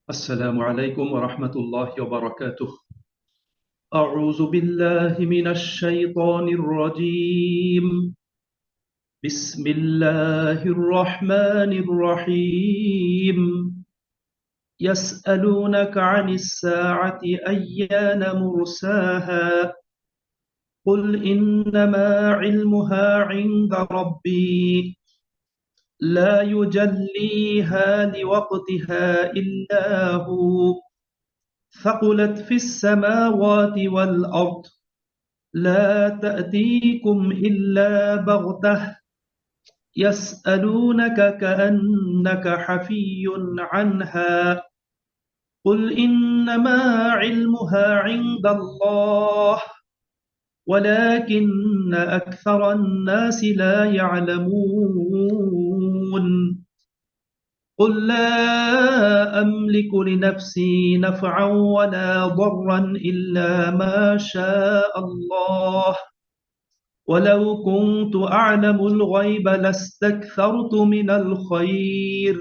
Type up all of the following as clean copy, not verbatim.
السلام عليكم ورحمة الله وبركاته. أعوذ بالله من الشيطان الرجيم. بسم الله الرحمن الرحيم. يسألونك عن الساعة أيان مرساها قل إنما علمها عند ربي لا يجليها لوقتها إلا هو ثقلت في السماوات والأرض لا تأتيكم إلا بغتة يسألونك كأنك حفي عنها قل إنما علمها عند الله ولكن أكثر الناس لا يعلمون قل لا أملك لنفسي نفعا ولا ضرا إلا ما شاء الله ولو كنت أعلم الغيب لاستكثرت من الخير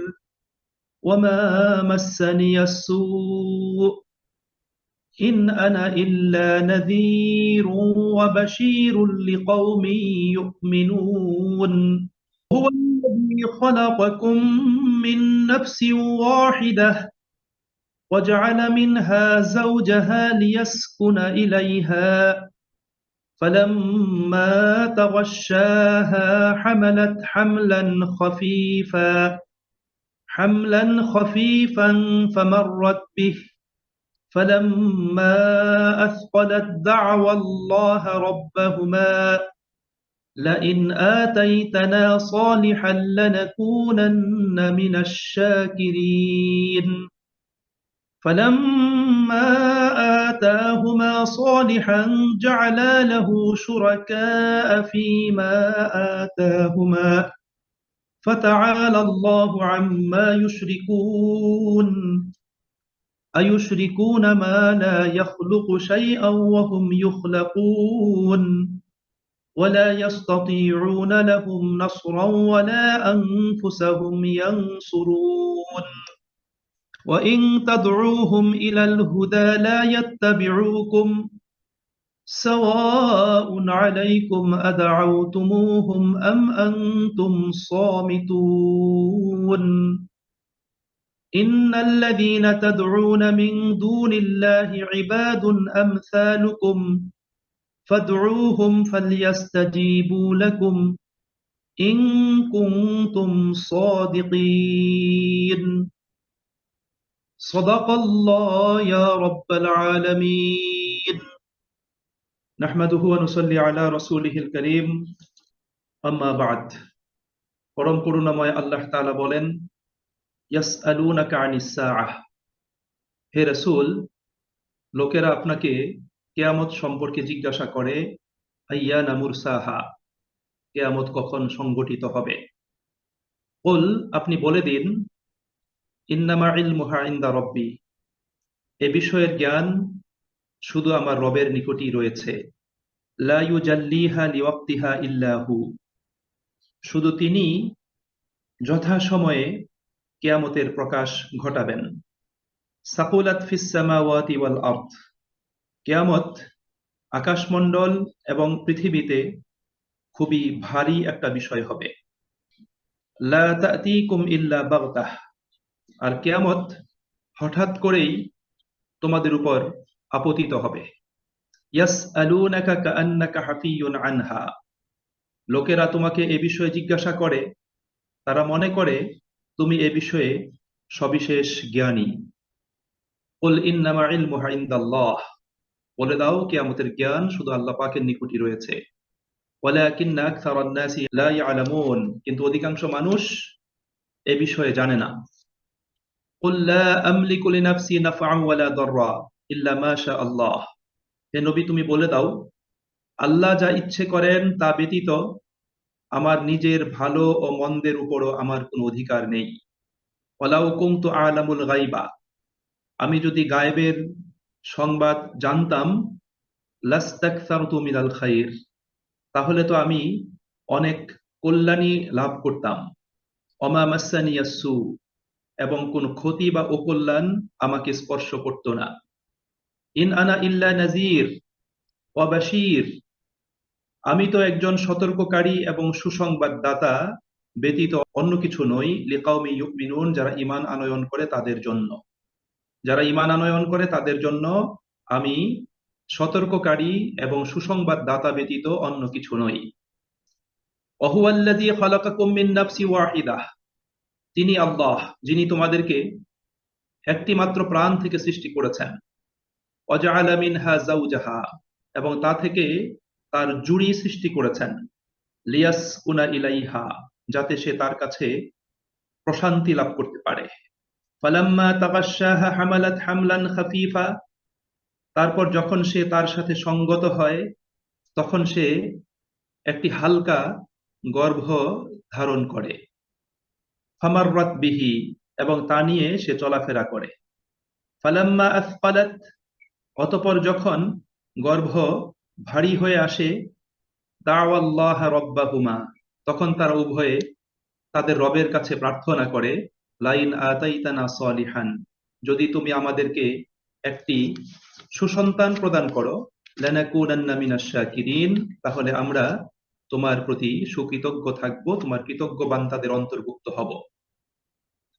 وما مسني السوء إن أنا إلا نذير وبشير لقوم يؤمنون هو الذي خلقكم من نفس واحدة وجعل منها زوجها ليسكن إليها فلما تغشاها حملا خفيفا فمرت به فلما أثقلت دعوى الله ربهما لئن آتيتنا صالحا لنكونن من الشاكرين فلما آتاهما صالحا جعلا له شركاء فيما آتاهما فتعالى الله عما يشركون أيشركون ما لا يخلق شيئا وهم يخلقون ولا يستطيعون لهم نصرا ولا أنفسهم ينصرون وإن تدعوهم إلى الهدى لا يتبعوكم سواء عليكم أدعوتموهم أم أنتم صامتون إن الذين تدعون من دون الله عباد أمثالكم فادعوهم فليستجيبوا لكم إن كنتم صادقين صدق الله يا رب العالمين نحمده ونصلي على رسوله الكريم أما بعد পরম করুণাময় আল্লাহ তাআলা বলেন ইয়াসআলুনাকা আনিস সাআহ হে রাসূল লোকেরা আপনাকে কিয়ামত সম্পর্কে জিজ্ঞাসা করে আইয়ানা মুরসাহা কিয়ামত কখন সংঘটিত হবে কুল আপনি বলে দিন ইন্নামা ইলমুহা ইনদা রাব্বি এ বিষয়ের জ্ঞান শুধু আমার রবের নিকটই রয়েছে লা ইউজাল্লিহা লিওয়াক্তিহা ইল্লা হু শুধু তিনি যথাসময়ে কিয়ামতের প্রকাশ ঘটাবেন সাকুলাত ফিস সামাওয়াতি ওয়াল আরদ কিয়ামত আকাশমণ্ডল এবং পৃথিবীতে খুবই ভারী একটা বিষয় হবে লা তা'তিকুম ইল্লা বাগতাহ আর কিয়ামত হঠাৎ করেই তোমাদের উপর আপতিত হবে ইয়াসআলুনাকা কাআন্নাকা হাফিয়ুন আনহা লোকেরা তোমাকে এ বিষয়ে জিজ্ঞাসা করে তারা মনে করে তুমি এ বিষয়ে সবিশেষ জ্ঞানী কুল ইন্নামা ইলমুহা ইনদাল্লাহ বলে দাও কিয়ামতের জ্ঞান শুধু আল্লাহ পাকের নিকটই রয়েছে ওয়ালাকিন্না আকসারান নাসি লা ইয়ালামুন কিন্তু অধিকাংশ মানুষ এ বিষয়ে জানে না কুল লা আমলিকু লিনাফসি নাফআন ওয়ালা দাররা ইল্লা মা শা আল্লাহ হে নবী তুমি বলে দাও আল্লাহ যা ইচ্ছে করেন তা ব্যতীত আমার নিজের ভালো ও মন্দের উপরও আমার কোনো অধিকার নেই ওয়ালাউ কুনতু আ'লামুল গায়বা আমি যদি গায়েবের সংবাদ জানতাম লাস্তাকসারতু মিনাল খাইর তাহলে তো আমি অনেক কল্যাণী লাভ করতাম ওমা মাসানিয়াস সু এবং কোন ক্ষতি বা অকল্যাণ আমাকে স্পর্শ করত না। ইন আনা ইল্লা নাযীর ওয়া বাশীর, আমি তো একজন সতর্ককারী এবং সুসংবাদদাতা ব্যতীত অন্য কিছু নই। লিকাউমি ইউমিনুন, যারা ঈমান আনয়ন করে তাদের জন্য, যারা ঈমান আনয়ন করে তাদের জন্য আমি সতর্ককারী এবং সুসংবাদদাতা ব্যতীত অন্য কিছু নই। ওয়া হুয়াল্লাযী খালাকাকুম মিন নাফসিন ওয়াহিদাহ, তিনি আল্লাহ যিনি তোমাদেরকে একটি মাত্র প্রাণ থেকে সৃষ্টি করেছেন। ওয়াজআলা মিনহা যাওজাহা, এবং তা থেকে তার জুড়ি সৃষ্টি করেছেন। লিয়াসকুনা ইলাইহা, যাতে সে তার কাছে প্রশান্তি লাভ করতে পারে। ফালাম্মা তাগাশশাহা হামালাত হামলান খাফীফা, তারপর যখন সে তার সাথে সঙ্গত হয় তখন সে একটি হালকা গর্ভ ধারণ করে। ফামাররাত বিহি, এবং তা নিয়ে সে চলাফেরা করে। ফালাম্মা আথকালাত, অতঃপর যখন গর্ভ ভারী হয়ে আসে, দাওয়াল্লাহ রব্বাহুমা, তখন তারা উভয়ে তাদের রবের কাছে প্রার্থনা করে, লাইন আতাইতানা সলিহান, যদি তুমি আমাদেরকে একটি সুসন্তান প্রদান করো, লানাকুনান্না মিনাশ শাকিরিন, তাহলে আমরা তোমার প্রতি সুকৃতজ্ঞ থাকব, তোমার কৃতজ্ঞ বান্দাদের অন্তর্ভুক্ত হব।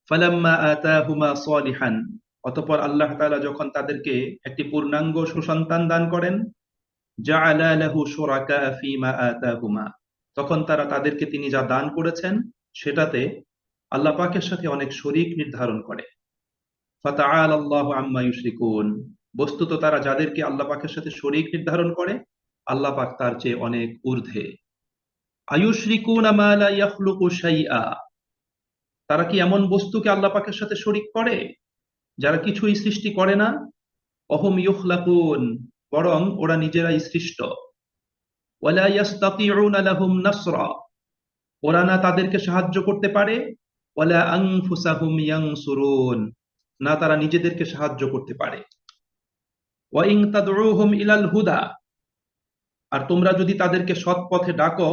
ফালাম্মা আতাহুমা সলিহান, অতঃপর আল্লাহ তাআলা যখন তাদেরকে একটি পূর্ণাঙ্গ সুসন্তান দান করেন, জাআলা লাহু শুরাকা ফীমা আতাহুমা, তখন তারা তাদেরকে তিনি যা দান করেছেন সেটাতে আল্লাহ পাকের সাথে অনেক শরীক নির্ধারণ করে। ফাতাআলা আল্লাহু আম্মা ইউশরিকুন, বস্তুত তারা যাদেরকে আল্লাহ পাকের সাথে শরীক নির্ধারণ করে আল্লাহ পাক তার চেয়ে অনেক ঊর্ধ্বে। আয়ুশরিকুনা মা লা ইয়াখলুকু শাইআ, তারা কি এমন বস্তুকে আল্লাহ পাকের সাথে শরীক করে যারা কিছুই সৃষ্টি করে না? অহুম ইউখলাকুন, বরং ওরা নিজেরাই সৃষ্ট। ওয়ালা ইয়াস্তাতিউনা লাহুম নাসরা, ওরা না তাদেরকে সাহায্য করতে পারে। ওয়ালা আনফুসাহুম ইয়ানসুরুন, না তারা নিজেদেরকে সাহায্য করতে পারে। ওয়া ইন তাদউহুম ইলাল হুদা, আর তোমরা যদি তাদেরকে সৎ পথে ডাকো,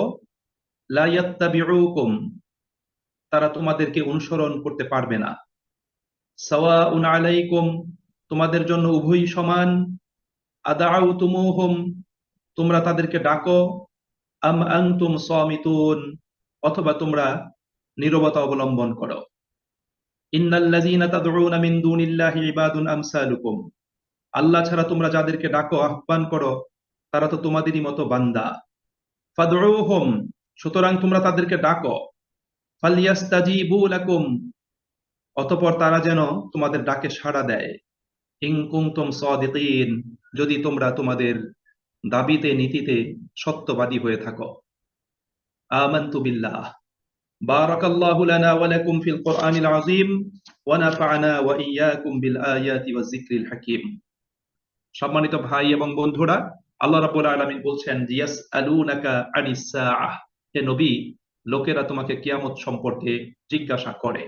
লা ইয়াত্তাবিউকুম, তারা তোমাদেরকে অনুসরণ করতে পারবে না। সাওয়াউন আলাইকুম, তোমাদের জন্য উভয়ই সমান। আদাউতুমুহুম, তোমরা তাদেরকে ডাকো। আম আনতুম সামিতুন, অথবা তোমরা নীরবতা অবলম্বন করো। ইন্নাল্লাযীনা তাদউনা মিন দুনিল্লাহি ইবাদুন আমসালুকুম, আল্লাহ ছাড়া তোমরা যাদেরকে ডাকো, আহ্বান করো, তারা তো তোমাদেরই মতো বান্দা। ফাদউহুম, সুতরাং তোমরা তাদেরকে ডাকো। ফালইয়াস্তাজিবু লাকুম, অতঃপর তারা যেন তোমাদের ডাকে সাড়া দেয়। ইন কুনতুম সাদিকিন, যদি তোমরা তোমাদের দাবিতে নীতিতে সত্যবাদী হয়ে থাকো। আমানতু বিল্লাহ, বারাকাল্লাহু লানা ওয়া লাকুম ফিল কুরআনিল আযীম ওয়া নাফা'না ওয়া ইয়্যাকুম বিল আয়াতি ওয়াজ যিকরিল হাকীম। সম্মানিত ভাই এবং বন্ধুরা, আল্লাহ রাব্বুল আলামিন বলছেন, ইয়াসআলুনাকা আনিস সাআহ, হে নবী, লোকেরা তোমাকে কিয়ামত সম্পর্কে জিজ্ঞাসা করে।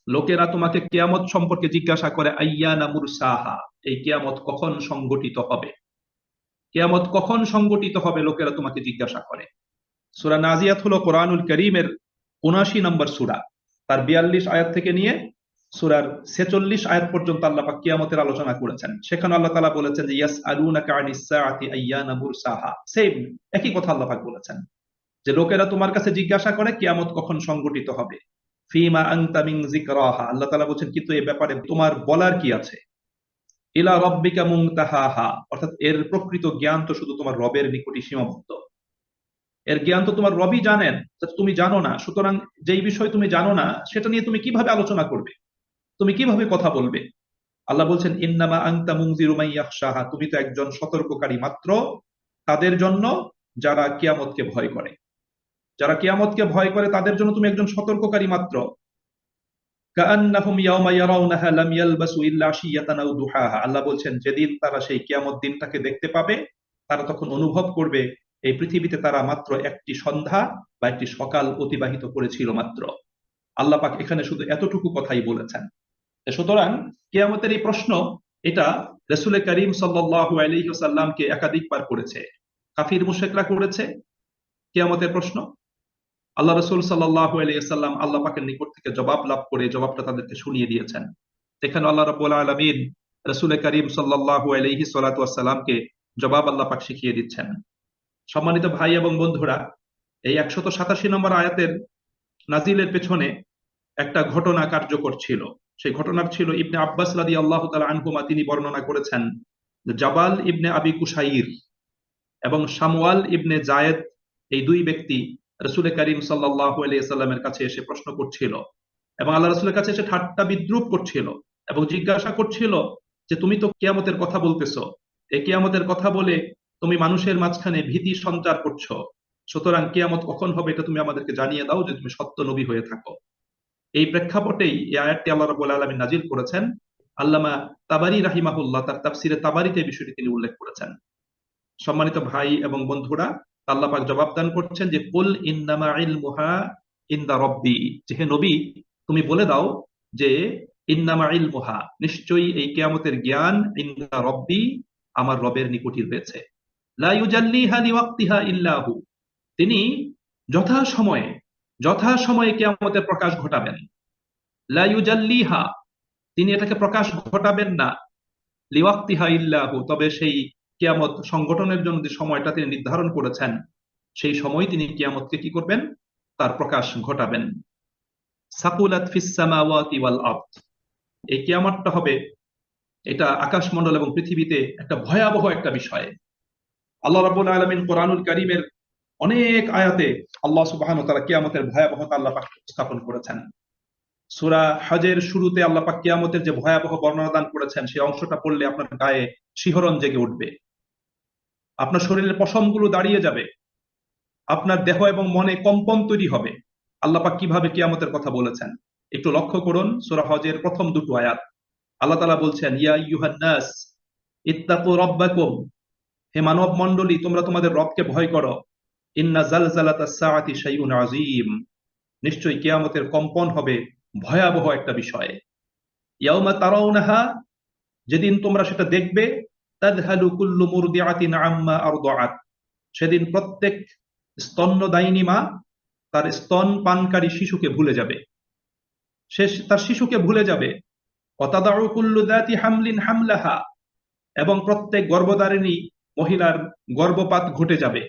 লোকেরা তোমাকে কিয়ামত সম্পর্কে জিজ্ঞাসা করে, আইয়ানা মুরসাহা, এই কিয়ামত কখন সংগঠিত হবে? কিয়ামত কখন সংগঠিত হবে লোকেরা তোমাকে জিজ্ঞাসা করে। সূরা নাজিয়াত হলো কোরআনুল কারীমের ৭৯ নম্বর সূরা। তার ৪২ আয়াত থেকে নিয়ে সূরার ৪৬ আয়াত পর্যন্ত আল্লাহ পাক কিয়ামতের আলোচনা করেছেন। সেখানে আল্লাহ তাআলা বলেছেন যে ইয়াসআলুনাকা আনিস সাআতি আইয়ানা মুরসাহা, সেম একই কথা আল্লাহ পাক বলেছেন যে লোকেরা তোমার কাছে জিজ্ঞাসা করে কিয়ামত কখন সংগঠিত হবে। ফিমা আনতা মিন যিকরাহা, আল্লাহ তাআলা বলেছেন কিন্তু এই ব্যাপারে তোমার বলার কি আছে। ইলা রাব্বিকা মুনতাহাহা, অর্থাৎ এর প্রকৃত জ্ঞান তো শুধু তোমার রবের নিকটই সীমাবদ্ধ। এর জ্ঞান তো তোমার রবই জানেন, তুমি জানো না। সুতরাং যেই বিষয় তুমি জানো না সেটা নিয়ে তুমি কিভাবে আলোচনা করবে, তুমি কিভাবে কথা বলবে? আল্লাহ বলছেন, ইন্নামা আনতা মুনজিরু মান ইয়াখশাহা, তুমি তো একজন সতর্ককারী মাত্র তাদের জন্য যারা কিয়ামতকে ভয় করে। যারা কিয়ামতকে ভয় করে তাদের জন্য তুমি একজন সতর্ককারী মাত্র। কাআন্নাহুম ইয়াওমা ইয়ারাউনাহা লাম ইয়ালবাসু ইল্লা আশিয়াতান আও দুহাহা, আল্লাহ বলছেন যেদিন তারা সেই কিয়ামত দিনটাকে দেখতে পাবে তারা তখন অনুভব করবে এই পৃথিবীতে তারা মাত্র একটি সন্ধ্যা বা একটি সকাল অতিবাহিত করেছিল মাত্র। আল্লাহ পাক এখানে শুধু এতটুকু কথাই বলেছেন। সুতরাং কিয়ামতের এই প্রশ্ন এটা রাসূল করিম সাল্লাল্লাহু আলাইহি ওয়াসাল্লামকে একাধিকবার করেছে, কাফির মুশরিকরা করেছে কিয়ামতের প্রশ্ন। আল্লাহ রাসূল সাল্লাল্লাহু আলাইহি ওয়াসাল্লাম আল্লাহ পাকের নিকট থেকে জবাব লাভ করে জবাবটা তাদেরকে শুনিয়ে দিয়েছেন। এখানে আল্লাহ রাব্বুল আলামিন রাসূল করিম সাল্লাল্লাহু আলাইহি সাল্লাতু ওয়াসসালামকে জবাব আল্লাহ পাক শিখিয়ে দিচ্ছেন। সম্মানিত ভাই এবং বন্ধুরা, এই 187 নম্বর আয়াতের নাজিলের পেছনে একটা ঘটনা কার্যকর ছিল। সেই ঘটনার ছিল ইবনে আব্বাস রাদিয়াল্লাহু তাআলা আনহুমা, তিনি বর্ণনা করেছেন যে জাবাল ইবনে আবি কুশাইর এবং শামওয়াল ইবনে জায়েদ, এই দুই ব্যক্তি রাসূল করিম সাল্লাল্লাহু আলাইহি সাল্লামের কাছে এসে প্রশ্ন করছিল এবং আল্লাহ রাসূলের কাছে এসে ঠাট্টা বিদ্রূপ করছিল এবং জিজ্ঞাসা করছিল যে তুমি তো কিয়ামতের কথা বলতেছো, এই কিয়ামতের কথা বলে তুমি মানুষের মাঝখানে ভীতি সঞ্চার করছো, সুতরাং কিয়ামত কখন হবে এটা তুমি আমাদেরকে জানিয়ে দাও যে তুমি সত্য নবী হয়ে থাকো। এই প্রেক্ষাপটেই এই আয়াতটি আল্লাহ রাব্বুল আলামিন নাজিল করেছেন। আল্লামা তাবারি রাহিমাহুল্লাহ তার তাফসিরে তাবারিতে এই বিষয়টি তিনি উল্লেখ করেছেন। সম্মানিত ভাই এবং বন্ধুরা, আল্লাহ পাক জবাব দান করছেন যে কুল ইন্নামা ইলমুহা ইনদা রব্বি, যে হে নবী তুমি বলে দাও যে ইন্নামা ইলমুহা, নিশ্চয়ই এই কিয়ামতের জ্ঞান ইনদা রব্বি, আমার রবের নিকটই রয়েছে। লা ইউজাল্লিহা লিওয়াক্তিহা ইল্লাহু, তিনি যথাসময়ে যথাসময়ে কিয়ামতের প্রকাশ ঘটাবেন। লা ইউজাল্লিহা, তিনি এটাকে প্রকাশ ঘটাবেন না, লিওয়াক্তিহা ইল্লাহু, তবে সেই কিয়ামত সংগঠনের জন্য যে সময়টা তিনি নির্ধারণ করেছেন সেই সময় তিনি কিয়ামতকে কি করবেন, তার প্রকাশ ঘটাবেন। সাকুলাত ফিস সামাওয়াতি ওয়াল আরদ, এই কিয়ামতটা হবে, এটা আকাশমণ্ডল এবং পৃথিবীতে একটা ভয়াবহ একটা বিষয়। আল্লাহ রাব্বুল আলামিন কোরআনুল কারীমের অনেক আয়াতে আল্লাহ সুবহানাহু ওয়া তাআলা কিয়ামতের ভয়াবহতা আল্লাহ পাক স্থাপন করেছেন। সূরা হজের শুরুতে আল্লাহ পাক কিয়ামতের যে ভয়াবহ বর্ণনা দান করেছেন সেই অংশটা পড়লে আপনার গায়ে শিহরণ জেগে উঠবে, আপনার শরীরের পশমগুলো দাঁড়িয়ে যাবে, আপনার দেহ এবং মনে কম্পন তৈরি হবে। আল্লাহ পাক কিভাবে কিয়ামতের কথা বলেছেন একটু লক্ষ্য করুন। সূরা হজের প্রথম দুটো আয়াত আল্লাহ তাআলা বলছেন ইয়া আইয়ুহান নাস ইত্তাকু রাব্বাকুম, হে মানব মণ্ডলী তোমরা তোমাদের রবকে ভয় করো। ইন্না জালজালাতাস সাআতি শাইউন আযীম, নিশ্চয়ই কিয়ামতের কম্পন হবে ভয়াবহ একটা বিষয়। ইয়াউমা তারাউনাহা, যেদিন তোমরা সেটা দেখবে, তাযহালু কুল্লু মুরদিআতিন আম্মা আরদাআত, সেদিন প্রত্যেক স্তন্যদায়িনী মা তার স্তন পানকারী শিশুকে ভুলে যাবে, সে তার শিশুকে ভুলে যাবে। ওয়াতাদাউ কুল্লু যাতি হামলিন হামলাহা, এবং প্রত্যেক গর্ভধারিণী মহিলার গর্ভপাত ঘটে যাবে।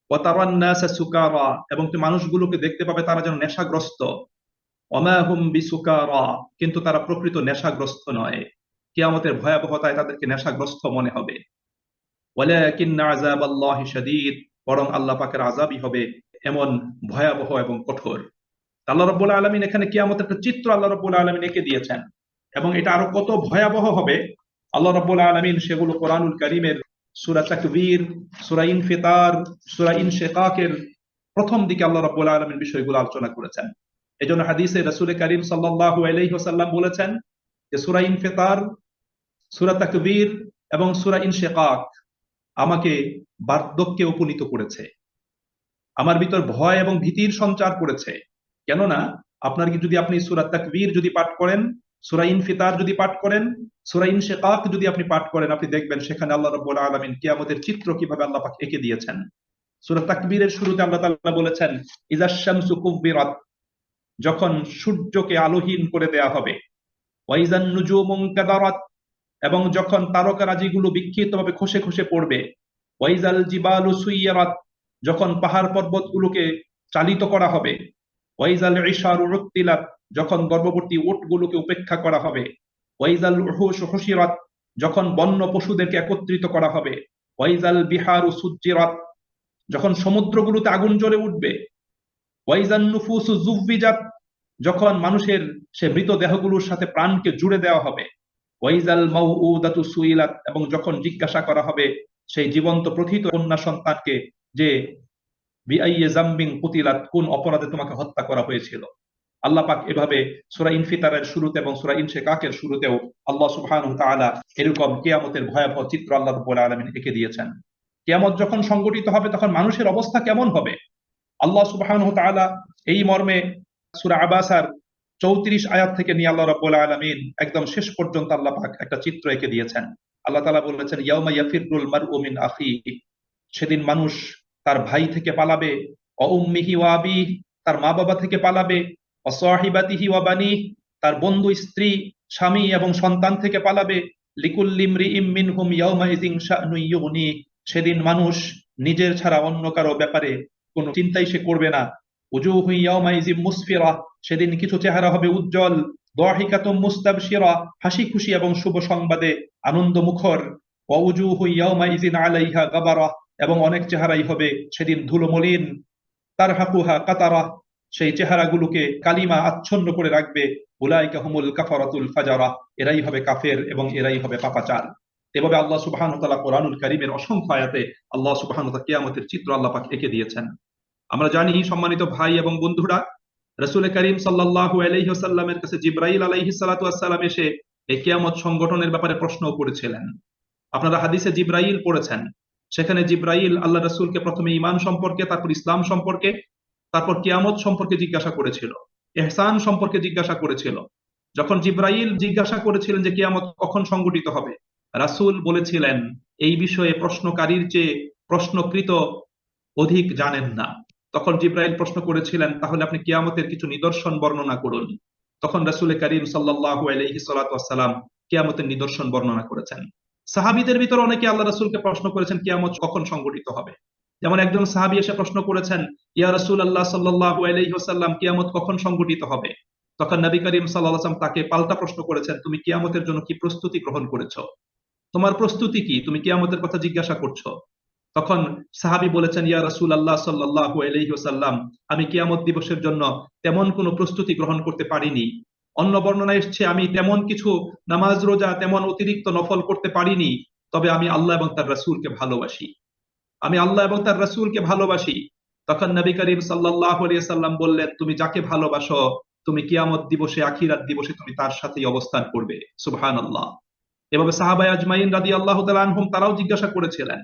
ওয়াতারান নাসা সুকারা, এবং তুমি মানুষগুলোকে দেখতে পাবে তারা যেন নেশাগ্রস্ত। ওয়ামা হুম বিসুকারা, কিন্তু তারা প্রকৃত নেশাগ্রস্ত নয়, কিয়ামতের ভয়াবহতায় তাদেরকে নেশাগ্রস্ত মনে হবে। ওয়ালাকিন্না আযাবাল্লাহি শাদীদ, বরং আল্লাহ পাকের আযাবই হবে এমন ভয়াবহ এবং কঠোর। আল্লাহ রাব্বুল আলামিন এখানে কিয়ামতের একটা চিত্র আল্লাহ রাব্বুল আলামিন এঁকে দিয়েছেন এবং এটা আরো কত ভয়াবহ হবে আল্লাহ রাব্বুল আলামিন সেগুলো কোরআনুল কারীমের সূরা তাকবীর, সূরা ইনফিতার, সূরা ইনশিকাকের প্রথম দিকে আল্লাহ রাব্বুল আলামিন বিষয়গুলো আলোচনা করেছেন। এজন্য হাদিসে রাসূল করিম সাল্লাল্লাহু আলাইহি ওয়াসাল্লাম বলেছেন যে সূরা ইনফিতার, সূরা তাকবীর এবং সূরা ইনশিকাক আমাকে বার্ধক্যে উপনীত করেছে, আমার ভিতর ভয় এবং ভীতির সঞ্চার করেছে। কেননা আপনার যদি আপনি সূরা তাকবীর যদি পাঠ করেন, সূরা ইনফিতার যদি পাঠ করেন, সূরা ইনশিকাক যদি আপনি পাঠ করেন, আপনি দেখবেন সেখানে আল্লাহ রাব্বুল আলামিন কিয়ামতের চিত্র কিভাবে আল্লাহ পাক এঁকে দিয়েছেন। সূরা তাকবীরের শুরুতে আল্লাহ তাআলা বলেছেন ইযাশ শামসু কুব্বিরাত, যখন সূর্যকে আলোহীন করে দেয়া হবে। ওয়া ইযান নুজুমু কাদারাত, এবং যখন তারকারাজিগুলো বিক্ষিপ্তভাবে খসে খসে পড়বে। ওয়া ইযাল জিবালু সুইয়ারাত, যখন পাহাড় পর্বতগুলোকে চালিত করা হবে। ওয়া ইযাল ইশারু উত্তিলাত, যখন গর্ভবতী উটগুলোকে উপেক্ষা করা হবে। ওয়া ইযাল উহুশু হুশিরাত, যখন বন্য পশুদেরকে একত্রিত করা হবে। ওয়া ইযাল বিহারু সুজ্জিরাত, যখন সমুদ্রগুলোতে আগুন জ্বলে উঠবে। ওয়া ইযান নুফুসু যুফফিজাত, যখন মানুষের সে মৃত দেহগুলোর সাথে প্রাণকে জুড়ে দেওয়া হবে। ওয়া ইযাল মাউউদাতু সুইলাত, এবং যখন জিজ্ঞাসা করা হবে সেই জীবন্ত প্রথিত কন্যা সন্তানকে যে বিআইয়ি যামবিন কুতিলাত, কোন অপরাধে তোমাকে হত্যা করা হয়েছিল। আল্লাহ পাক এভাবে সূরা ইনফিতারের শুরুতে এবং সূরা ইনশিকাকের শুরুতেও আল্লাহ সুবহানাহু ওয়া তাআলা এরকম কিয়ামতের ভয়াবহ চিত্র আল্লাহ রাব্বুল আলামিন এঁকে দিয়েছেন। কিয়ামত যখন সংগঠিত হবে তখন মানুষের অবস্থা কেমন হবে আল্লাহ সুবহানাহু ওয়া তাআলা এই মর্মে সূরা আবাসার 34 আয়াত থেকে নিয়ে আল্লাহ রাব্বুল আলামিন একদম শেষ পর্যন্ত আল্লাহ পাক একটা চিত্র এঁকে দিয়েছেন। আল্লাহ তাআলা বলেছেন ইয়াউমা ইয়াফিরুল মারউ মিন আখিহি, সেদিন মানুষ তার ভাই থেকে পালাবে। উম্মিহি ওয়া আবিহি, তার মা বাবা থেকে পালাবে, সাহিবাতিহি ওয়া বানিহি, তার বন্ধু স্ত্রী স্বামী এবং সন্তান থেকে পালাবে, লিকুল্লি ইমরিইম মিনহুম ইয়াউমাইযিন শা'নুন ইউগনি, সেদিন মানুষ নিজের ছাড়া অন্য কারো ব্যাপারে কোনো চিন্তাই সে করবে না। উজুহু ইয়াউমাইযিন মুসফিরা, সেদিন কিছু চেহারা হবে উজ্জ্বল, দাহিকাতুম মুস্তাবশিরা, হাসি খুশি এবং শুভ সংবাদে আনন্দ মুখর, ওয়া উজুহু ইয়াউমাইযিন আলাইহা গাবারা, এবং অনেক চেহারাই হবে সেদিন ধুলোমলিন, তারহাকুহা কাতারা, সেই চেহারাগুলোকে কালিমা আচ্ছন্ন করে রাখবে, উলাইকা হুমুল কাফারাতুল ফাজারা, এরাই হবে কাফের এবং এরাই হবে পাপাচার। এভাবে আল্লাহ সুবহানাহু ওয়া তাআলা কোরআনুল কারীমের অসংখ্য আয়াতে আল্লাহ সুবহানাহু ওয়া তাআলা কিয়ামতের চিত্র আল্লাহ পাক এঁকে দিয়েছেন। আমরা জানি সম্মানিত ভাই এবং বন্ধুরা, রাসূল করিম সাল্লাল্লাহু আলাইহি ওয়াসাল্লামের কাছে জিবরাইল আলাইহিস সালাতু ওয়াস সালাম এসে এই কিয়ামত সংগঠনের ব্যাপারে প্রশ্ন করেছিলেন। আপনারা হাদিসে জিবরাইল পড়েছেন, সেখানে জিবরাইল আল্লাহ রাসূলকে প্রথমে ঈমান সম্পর্কে, তারপর ইসলাম সম্পর্কে, তারপর কিয়ামত সম্পর্কে জিজ্ঞাসা করেছিল, ইহসান সম্পর্কে জিজ্ঞাসা করেছিল। যখন জিবরাইল জিজ্ঞাসা করেছিলেন যে কিয়ামত কখন সংঘটিত হবে, রাসূল বলেছিলেন এই বিষয়ে প্রশ্নকারীর চেয়ে প্রশ্নকৃত অধিক জানেন না। তখন জিবরাইল প্রশ্ন করেছিলেন, তাহলে আপনি কিয়ামতের কিছু নিদর্শন বর্ণনা করুন। তখন রাসূল করিম সাল্লাল্লাহু আলাইহি সাল্লাতু ওয়াস সালাম কিয়ামতের নিদর্শন বর্ণনা করেছেন। সাহাবীদের ভিতর অনেকে আল্লাহ রাসূলকে প্রশ্ন করেছেন কিয়ামত কখন সংঘটিত হবে। যেমন একজন সাহাবী এসে প্রশ্ন করেছেন, ইয়া রাসূলুল্লাহ সাল্লাল্লাহু আলাইহি ওয়াসাল্লাম, কিয়ামত কখন সংঘটিত হবে? তখন নবী করিম সাল্লাল্লাহু আলাইহি ওয়াসাল্লাম তাকে পাল্টা প্রশ্ন করেছেন, তুমি কিয়ামতের জন্য কি প্রস্তুতি গ্রহণ করেছো? তোমার প্রস্তুতি কি? তুমি কিয়ামতের কথা জিজ্ঞাসা করছো? তখন সাহাবী বলেছেন, ইয়া রাসূলুল্লাহ সাল্লাল্লাহু আলাইহি ওয়াসাল্লাম, আমি কিয়ামত দিবসের জন্য তেমন কোনো প্রস্তুতি গ্রহণ করতে পারিনি। অন্য বর্ণনায় এসেছে আমি তেমন কিছু নামাজ রোজা তেমন অতিরিক্ত নফল করতে পারিনি, তবে আমি আল্লাহ এবং তার রাসূলকে ভালোবাসি। আমি আল্লাহ এবং তার রাসূলকে ভালোবাসি। তখন নবী করিম সাল্লাল্লাহু আলাইহি ওয়াসাল্লাম বললেন, তুমি যাকে ভালোবাসো, তুমি কিয়ামত দিবসে, আখিরাত দিবসে তুমি তার সাথেই অবস্থান করবে। সুবহানাল্লাহ। এভাবে সাহাবায়ে আজমাইন রাদিয়াল্লাহু তাআলা আনহুম তারাও জিজ্ঞাসা করেছিলেন।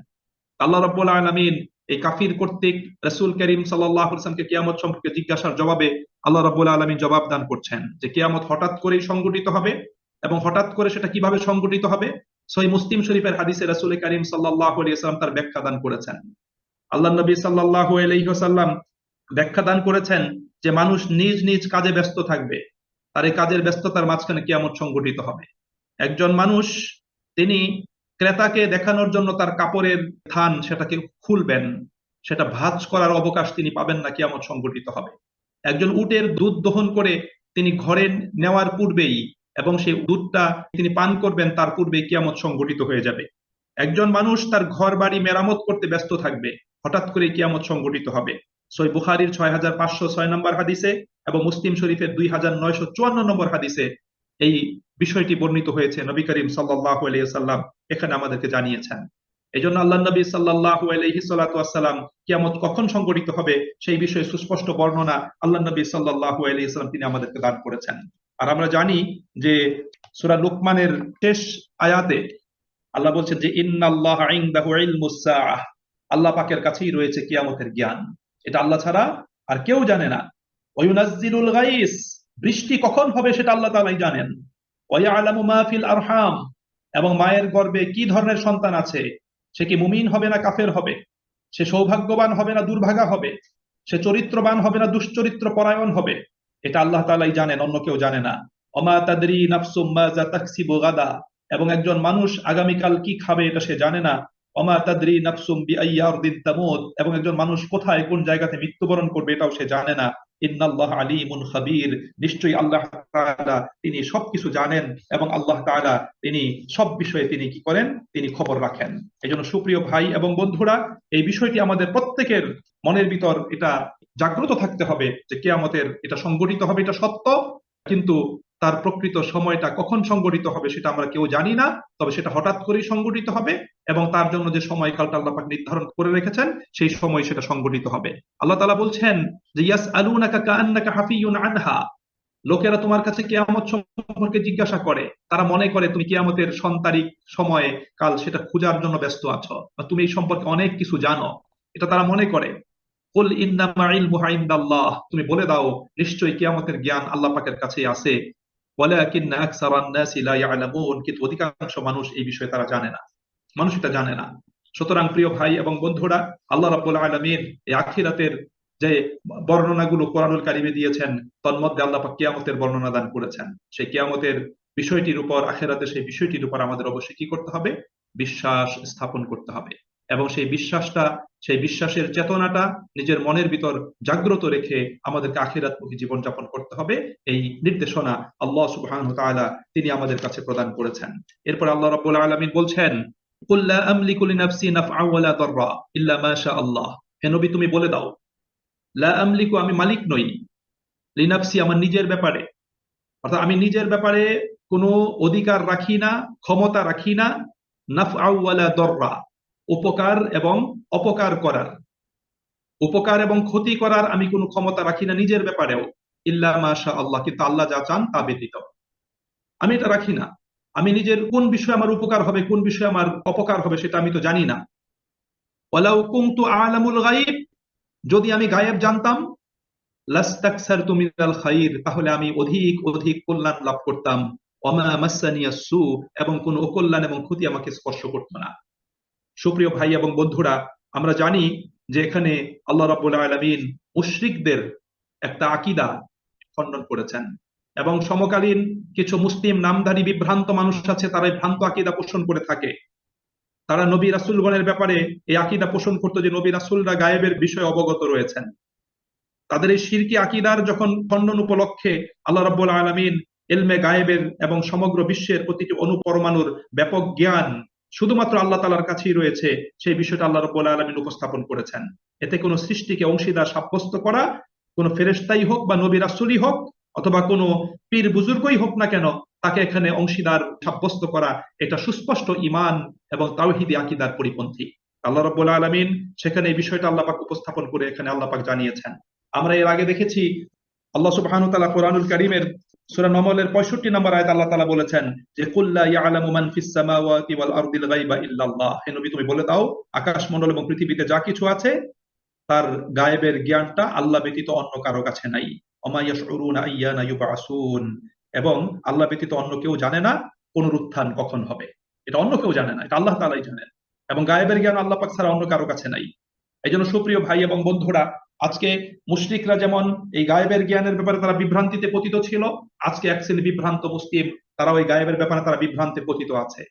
আল্লাহ রাব্বুল আলামিন এই কাফির কর্তৃক রাসূল করিম সাল্লাল্লাহু আলাইহি ওয়াসাল্লামকে কিয়ামত সম্পর্কে জিজ্ঞাসার জবাবে আল্লাহ রাব্বুল আলামিন জবাব দান করছেন যে কিয়ামত হঠাৎ করেই সংঘটিত হবে, এবং হঠাৎ করে সেটা কিভাবে সংঘটিত হবে সহিহ মুসলিম শরীফের হাদিসে রাসূল করিম সাল্লাল্লাহু আলাইহি ওয়াসাল্লাম তার ব্যাখ্যা দান করেছেন। আল্লাহ নবী সাল্লাল্লাহু আলাইহি ওয়াসাল্লাম ব্যাখ্যা দান করেছেন যে মানুষ নিজ নিজ কাজে ব্যস্ত থাকবে, তার এই কাজের ব্যস্ততার মাঝখানে কিয়ামত সংঘটিত হবে। একজন মানুষ তিনি ক্রেতাকে দেখানোর জন্য তার কাপড়ের থান সেটাকে খুলবেন, সেটা ভাঁজ করার অবকাশ তিনি পাবেন না, কিয়ামত সংঘটিত হবে। একজন উটের দুধ দহন করে তিনি ঘরে নেওয়ার পূর্বেই এবং সেই দুধটা তিনি পান করবেন তার পূর্বেই কিয়ামত সংঘটিত হয়ে যাবে। একজন মানুষ তার ঘর বাড়ি মেরামত করতে ব্যস্ত থাকবে, হঠাৎ করে কিয়ামত সংঘটিত হবে। সহিহ বুখারীর 6506 নম্বর হাদিসে এবং মুসলিম শরীফের 2954 নম্বর হাদিসে এই বিষয়টি বর্ণিত হয়েছে। নবী করিম সাল্লাল্লাহু আলাইহি ওয়াসাল্লাম এখানে আমাদেরকে জানিয়েছেন। এজন্য আল্লাহ নবী সাল্লাল্লাহু আলাইহি সাল্লাতু ওয়াসসালাম কিয়ামত কখন সংঘটিত হবে সেই বিষয়ে সুস্পষ্ট বর্ণনা আল্লাহ নবী সাল্লাল্লাহু আলাইহি ওয়াসাল্লাম তিনি আমাদেরকে দান করেছেন। আর আমরা জানি যে সূরা লুকমানের শেষ আয়াতে আল্লাহ বলছেন যে ইন্নাল্লাহা ইনদাহু ইলমুস সাআহ, আল্লাহ পাকের কাছেই রয়েছে কিয়ামতের জ্ঞান, এটা আল্লাহ ছাড়া আর কেউ জানে না। ওয়া ইউনাজ্জিলুল গাইস, বৃষ্টি কখন হবে সেটা আল্লাহ তাআলাই জানেন। ওয়া ইয়ালামু মা ফিল আরহাম, এবং মায়ের গর্ভে কি ধরনের সন্তান আছে, সে কি মুমিন হবে না কাফের হবে, সে সৌভাগ্যবান হবে না দুর্ভাগা হবে, সে চরিত্রবান হবে না দুশ্চরিত্র পরায়ণ হবে, এটা আল্লাহ তাআলাই জানেন, অন্য কেউ জানে না। ওমা তাদরি নাফসুম মাযা তাকসিবু গাদা, এবং একজন মানুষ আগামীকাল কি খাবে এটা সে জানে না। ওমা তাদরি নাফসুম বিআইয়ি আরদিন তামুত, এবং একজন মানুষ কোথায় কোন জায়গাতে মৃত্যুবরণ করবে এটাও সে জানে না। ইন্নাল্লাহা আলীমুন খাবীর, নিশ্চয়ই আল্লাহ তাআলা তিনি সবকিছু জানেন এবং আল্লাহ তাআলা তিনি সব বিষয়ে তিনি কি করেন, তিনি খবর রাখেন। এজন্য সুপ্রিয় ভাই এবং বন্ধুরা, এই বিষয়টি আমাদের প্রত্যেকের মনের ভিতর এটা জাগ্রত থাকতে হবে যে কিয়ামতের এটা সংঘটিত হবে, এটা সত্য, কিন্তু তার প্রকৃত সময়টা কখন সংঘটিত হবে সেটা আমরা কেউ জানি না, তবে সেটা হঠাৎ করেই সংঘটিত হবে এবং তার জন্য যে সময়কালটা আল্লাহ পাক নির্ধারণ করে রেখেছেন সেই সময় সেটা সংঘটিত হবে। আল্লাহ তাআলা বলছেন যে ইয়াসআলুনাকা কাআন্নাকা হাফিয়ুন আনহা, লোকেরা তোমার কাছে কিয়ামত সম্পর্কে জিজ্ঞাসা করে, তারা মনে করে তুমি কিয়ামতের তারিখ সময় কাল সেটা খোঁজার জন্য ব্যস্ত আছো বা তুমি এই সম্পর্কে অনেক কিছু জানো, এটা তারা মনে করে। কুল ইন্নামা ইলমুহা ইনদাল্লাহ, তুমি বলে দাও নিশ্চয়ই কিয়ামতের জ্ঞান আল্লাহ পাকের কাছেই আছে। ওয়ালাকিন্না আকসারান নাসি লা ইয়ালামুন, কিন্তু অধিকাংশ মানুষ এই বিষয়ে তারা জানে না, মানুষ এটা জানে না। সুতরাং প্রিয় ভাই এবং বন্ধুরা, আল্লাহ রাব্বুল আলামিন এই আখিরাতের যে বর্ণনাগুলো কোরআনুল কারিমে দিয়েছেন, তন্মধ্যে আল্লাহ পাক কিয়ামতের বর্ণনা দান করেছেন। সেই কিয়ামতের বিষয়টির উপর, আখিরাতের সেই বিষয়টির উপর আমাদের অবশ্যই কি করতে হবে? বিশ্বাস স্থাপন করতে হবে। এবং সেই বিশ্বাসটা, সেই বিশ্বাসের চেতনাটা নিজের মনের ভিতর জাগ্রত রেখে আমাদেরকে আখিরাতমুখী জীবনযাপন করতে হবে। এই নির্দেশনা আল্লাহ সুবহানাহু ওয়া তাআলা তিনি আমাদের কাছে প্রদান করেছেন। এরপর আল্লাহ রাব্বুল আলামিন বলছেন, কুল লা আমলিকু লিনাফসি নাফআ ওয়া লা দাররা ইল্লা মা শা আল্লাহ। হে নবী, তুমি বলে দাও, লা আমলিকু, আমি মালিক নই, লিনাফসি, আমার নিজের ব্যাপারে, অর্থাৎ আমি নিজের ব্যাপারে কোনো অধিকার রাখি না, ক্ষমতা রাখি না, নাফআ ওয়ালা দররা, উপকার এবং অপকার করার, উপকার এবং ক্ষতি করার আমি কোনো ক্ষমতা রাখি না নিজের ব্যাপারেও, ইল্লা মাশা আল্লাহ, কিন্তু আল্লাহ যা চান তা ব্যতীত আমি এটা রাখি না। আমি নিজের কোন বিষয়ে আমার উপকার হবে, কোন বিষয়ে আমার অপকার হবে সেটা আমি তো জানি না। ওয়ালাউ কুনতু আ'লামুল গায়ব, যদি আমি গায়েব জানতাম, লাস্তাকসারতু মিনাল খাইর, তাহলে আমি অধিক অধিক কল্যাণ লাভ করতাম। ওয়ামা মাসানিয়াস সু, এবং কোন অকল্যাণ এবং ক্ষতি আমাকে স্পর্শ করতো না। সুপ্রিয় ভাই এবং বন্ধুরা, আমরা জানি যে এখানে আল্লাহ রাব্বুল আলামিন মুশরিকদের একটা আকীদা খণ্ডন করেছেন, এবং সমকালীন কিছু মুসলিম নামধারী বিভ্রান্ত মানুষ আছে, তারা এই ভ্রান্ত আকীদা পোষণ করে থাকে। তারা নবী রাসূলগণের ব্যাপারে এই আকীদা পোষণ করতো যে নবী রাসূলরা গায়েবের বিষয়ে অবগত রয়েছেন। তাদের এই শিরকি আকীদার যখন খণ্ডন উপলক্ষে আল্লাহ রাব্বুল আলামিন ইলমে গায়েবের এবং সমগ্র বিশ্বের প্রতিটি অণুপরমাণুর ব্যাপক জ্ঞান শুধুমাত্র আল্লাহ তাআলার কাছেই রয়েছে, সেই বিষয়টা আল্লাহ রাব্বুল আলামিন উপস্থাপন করেছেন। এতে কোনো সৃষ্টিকে অংশীদার সাব্যস্ত করা, কোনো ফেরেশতাই হোক বা নবী রাসূলই হোক অথবা কোনো পীর বুজুর্গই হোক না কেন, তাকে এখানে অংশীদার সাব্যস্ত করা, এটা সুস্পষ্ট ঈমান এবং তাওহীদি আকীদার পরিপন্থী। আল্লাহ রাব্বুল আলামিন সেখানে এই বিষয়টা আল্লাহ পাক উপস্থাপন করে এখানে আল্লাহ পাক জানিয়েছেন। আমরা এর আগে দেখেছি আল্লাহ সুবহানাহু ওয়া তাআলা কোরআনুল কারীমের সূরা নমলের 65 নম্বর আয়াতে আল্লাহ তাআলা বলেছেন যে কুল লা ইয়ালামু মান ফিস সামাওয়াতি ওয়াল আরদিল গায়বা ইল্লাল্লাহ। হে নবী, তুমি বলে দাও, আকাশমণ্ডল এবং পৃথিবীতে যা কিছু আছে তার গায়েবের জ্ঞানটা আল্লাহ ব্যতীত অন্য কারো কাছে নাই। ওমা ইয়াশউরুনা আইয়ানা ইউবআসুন, এবং আল্লাহ ব্যতীত অন্য কেউ জানে না পুনরুত্থান কখন হবে। এটা অন্য কেউ জানে না, এটা আল্লাহ তাআলাই জানেন। এবং গায়েবের জ্ঞান আল্লাহ পাক ছাড়া অন্য কারো কাছে নাই। এই জন্য সুপ্রিয় ভাই এবং বন্ধুরা, আজকে মুশরিকরা যেমন এই গায়েবের জ্ঞানের ব্যাপারে তারা বিভ্রান্তিতে পতিত ছিল, আজকে এক শ্রেণী বিভ্রান্ত মুসলিম তারা ওই গায়েবের ব্যাপারে তারা বিভ্রান্তে পতিত আছে।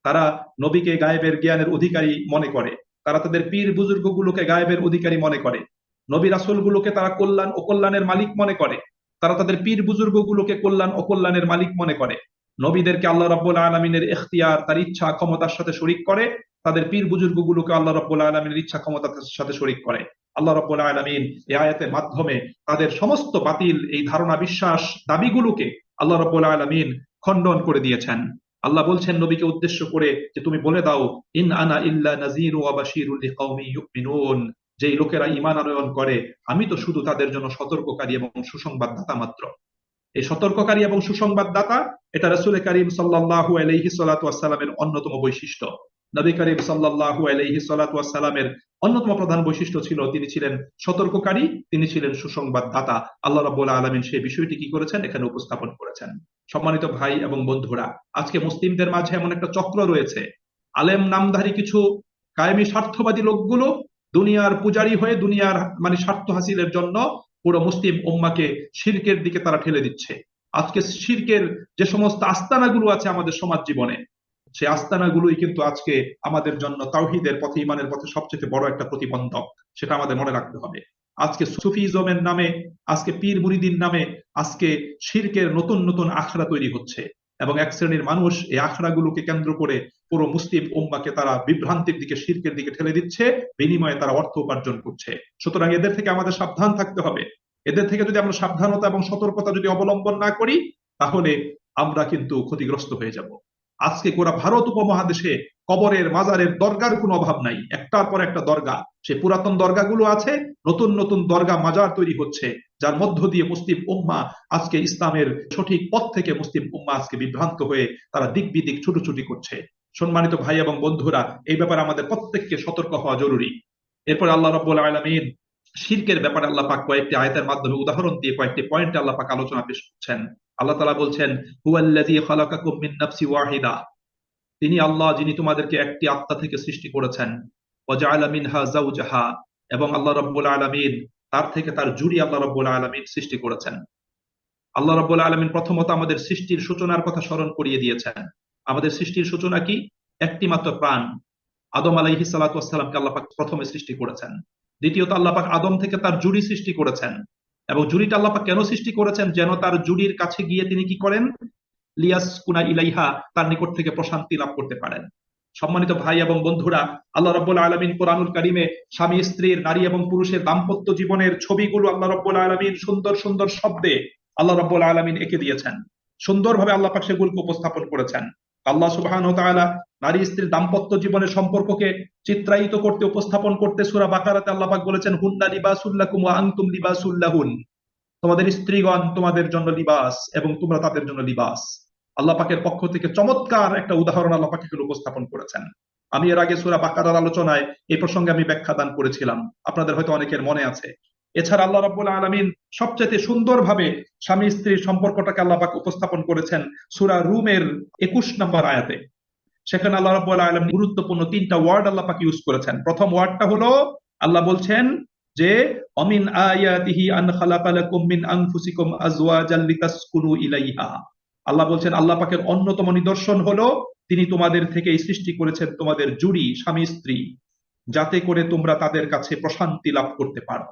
তারা নবীকে গায়েবের জ্ঞানের অধিকারী মনে করে, তারা তাদের পীর বুজুর্গগুলোকে গায়েবের অধিকারী মনে করে, নবী রাসূলগুলোকে তারা কল্যাণ ও কল্যাণের মালিক মনে করে, তারা তাদের পীর বুজুর্গগুলোকে কল্যাণ ও কল্যাণের মালিক মনে করে। নবীদেরকে আল্লাহ রাব্বুল আলামিনের ইখতিয়ার, তার ইচ্ছা ক্ষমতার সাথে শরীক করে, তাদের পীর বুজুর্গগুলোকে আল্লাহ রাব্বুল আলামিনের ইচ্ছা ক্ষমতার সাথে শরীক করে। আল্লাহ রাব্বুল আলামিন এই আয়াতের মাধ্যমে তাদের সমস্ত বাতিল এই ধারণা, বিশ্বাস, দাবিগুলোকে আল্লাহ রাব্বুল আলামিন খণ্ডন করে দিয়েছেন। আল্লাহ বলছেন নবীকে উদ্দেশ্য করে যে তুমি বলে দাও, ইন আনা ইল্লা নাযীরু ওয়া বাশীরুল লিকাওমি ইউমিনুন, যেই লোকেরা ঈমান আনয়ন করে আমি তো শুধু তাদের জন্য সতর্ককারী এবং সুসংবাদদাতা মাত্র। এই সতর্ককারী এবং সুসংবাদদাতা, এটা রাসূল করিম সাল্লাল্লাহু আলাইহি সাল্লাতু ওয়াস সালামের অন্যতম বৈশিষ্ট্য। নবী করিম সাল্লাল্লাহু আলাইহি সাল্লাতু ওয়াস সালামের অন্যতম প্রধান বৈশিষ্ট্য ছিল তিনি ছিলেন সতর্ককারী, তিনি ছিলেন সুসংবাদদাতা। আল্লাহ রাব্বুল আলামিন সেই বিষয়টি কি করেছেন? এখানে উপস্থাপন করেছেন। সম্মানিত ভাই এবং বন্ধুরা, আজকে মুসলিমদের মাঝে এমন একটা চক্র রয়েছে, আলেম নামধারী কিছু কায়েমি স্বার্থবাদী লোকগুলো দুনিয়ার পূজারী হয়ে দুনিয়ার মানে স্বার্থ হাসিলের জন্য পুরো মুসলিম উম্মাকে শিরকের দিকে তারা ঠেলে দিচ্ছে। আজকে শিরকের যে সমস্ত আস্তানাগুলো আছে আমাদের সমাজ জীবনে, সেই আস্তানাগুলোই কিন্তু আজকে আমাদের জন্য তাওহীদের পথে, ঈমানের পথে সবচেয়ে বড় একটা প্রতিবন্ধক, সেটা আমাদের মনে রাখতে হবে। আজকে সুফিজমের নামে, আজকে পীর মুরিদির নামে আজকে শিরকের নতুন নতুন আখড়া তৈরি হচ্ছে, এবং এক শ্রেণীর মানুষ এই আখড়াগুলোকে কেন্দ্র করে পুরো মুসলিম উম্মাকে তারা বিভ্রান্তির দিকে, শিরকের দিকে ঠেলে দিচ্ছে, বিনিময়ে তারা অর্থ উপার্জন করছে। সুতরাং এদের থেকে আমাদের সাবধান থাকতে হবে। এদের থেকে যদি আমরা সাবধানতা এবং সতর্কতা যদি অবলম্বন না করি, তাহলে আমরা কিন্তু ক্ষতিগ্রস্ত হয়ে যাব। আজকে গোটা ভারত উপমহাদেশে কবরের, মাজারের, দরগার কোনো অভাব নাই, একটার পর একটা দরগা। সে পুরাতন দরগাগুলো আছে, নতুন নতুন দরগা, মাজার তৈরি হচ্ছে, যার মধ্য দিয়ে মুসলিম উম্মাহ আজকে ইসলামের সঠিক পথ থেকে মুসলিম উম্মাহ আজকে বিভ্রান্ত হয়ে তারা দিক বিদিক ছুটোছুটি করছে। সম্মানিত ভাই এবং বন্ধুরা, এই ব্যাপারে আমাদের প্রত্যেককে সতর্ক হওয়া জরুরি। এরপর আল্লাহ রাব্বুল আলামিন শিরকের ব্যাপারে আল্লাহ পাক কয়েকটি আয়াতের মাধ্যমে উদাহরণ দিয়ে কয়েকটি পয়েন্টে আল্লাহ পাক আলোচনা পেশ করছেন। আল্লাহ তাআলা বলছেন, হুয়াল্লাযী খালাকাকুম মিন নাফসি ওয়াহিদা, তিনি আল্লাহ যিনি তোমাদেরকে একটি আত্মা থেকে সৃষ্টি করেছেন, ওয়া জাআলা মিনহা যাওজাহা, এবং আল্লাহ রাব্বুল আলামিন তার থেকে তার জুড়ি আল্লাহ রাব্বুল আলামিন সৃষ্টি করেছেন। আল্লাহ রাব্বুল আলামিন প্রথমত আমাদের সৃষ্টির সূচনার কথা স্মরণ করিয়ে দিয়েছেন। আমাদের সৃষ্টির সূচনা কি? একটি মাত্র প্রাণ, আদম আলাইহিস সালাতু ওয়াস সালামকে আল্লাহ পাক প্রথমে সৃষ্টি করেছেন। দ্বিতীয়ত আল্লাহ পাক আদম থেকে তার জুড়ি সৃষ্টি করেছেন, এবং জুড়িটা আল্লাহ পাক কেন সৃষ্টি করেছেন? যেন তার জুড়ির কাছে গিয়ে তিনি কি করেন? লিয়াসকুনা ইলাইহা, তার নিকট থেকে প্রশান্তি লাভ করতে পারেন। সম্মানিত ভাই এবং বন্ধুরা, আল্লাহ রাব্বুল আলামিন কোরআনুল কারীমে স্বামী স্ত্রীর, নারী এবং পুরুষের দাম্পত্য জীবনের ছবিগুলো আল্লাহ রাব্বুল আলামিন সুন্দর সুন্দর শব্দে আল্লাহ রাব্বুল আলামিন এঁকে দিয়েছেন। সুন্দরভাবে আল্লাহ পাক সেগুলোকে উপস্থাপন করেছেন। আল্লাহ সুবহানাহু ওয়া তাআলা নারী স্ত্রীর দাম্পত্য জীবনের সম্পর্ককে চিত্রায়িত করতে, উপস্থাপন করতে সূরা বাকারাতে আল্লাহ পাক বলেছেন, হুন্না লিবাসুল লাকুম ওয়া আনতুম লিবাসুল লাহুন। তোমাদের স্ত্রীগণ তোমাদের জন্য লিবাস এবং তোমরা তাদের জন্য লিবাস। আল্লাহ পাকের পক্ষ থেকে চমৎকার একটা উদাহরণ আল্লাহ পাক এখানে উপস্থাপন করেছেন। আমি এর আগে সূরা বাকারার আলোচনায় এই প্রসঙ্গে আমি ব্যাখ্যা দান করেছিলাম, আপনাদের হয়তো অনেকের মনে আছে। এছাড়া আল্লাহ রাব্বুল আলামিন সবচেয়ে সুন্দরভাবে স্বামী স্ত্রীর সম্পর্কটাকে আল্লাহ পাক উপস্থাপন করেছেন সূরা রুমের 21 নম্বর আয়াতে। সেখানে আল্লাহ রাব্বুল আলামিন গুরুত্বপূর্ণ তিনটা ওয়ার্ড আল্লাহ পাক ইউজ করেছেন। প্রথম ওয়ার্ডটা হলো, আল্লাহ বলছেন যে অমিন আয়াতিহি আন খালাকা লাকুম মিন আনফুসিকুম আজওয়াজাল লিতাসকুনু ইলাইহা। আল্লাহ বলছেন আল্লাহ পাকের অন্যতম নিদর্শন হলো তিনি তোমাদের থেকেই সৃষ্টি করেছেন তোমাদের জুড়ি, স্বামী স্ত্রী, যাতে করে তোমরা তাদের কাছে প্রশান্তি লাভ করতে পারো।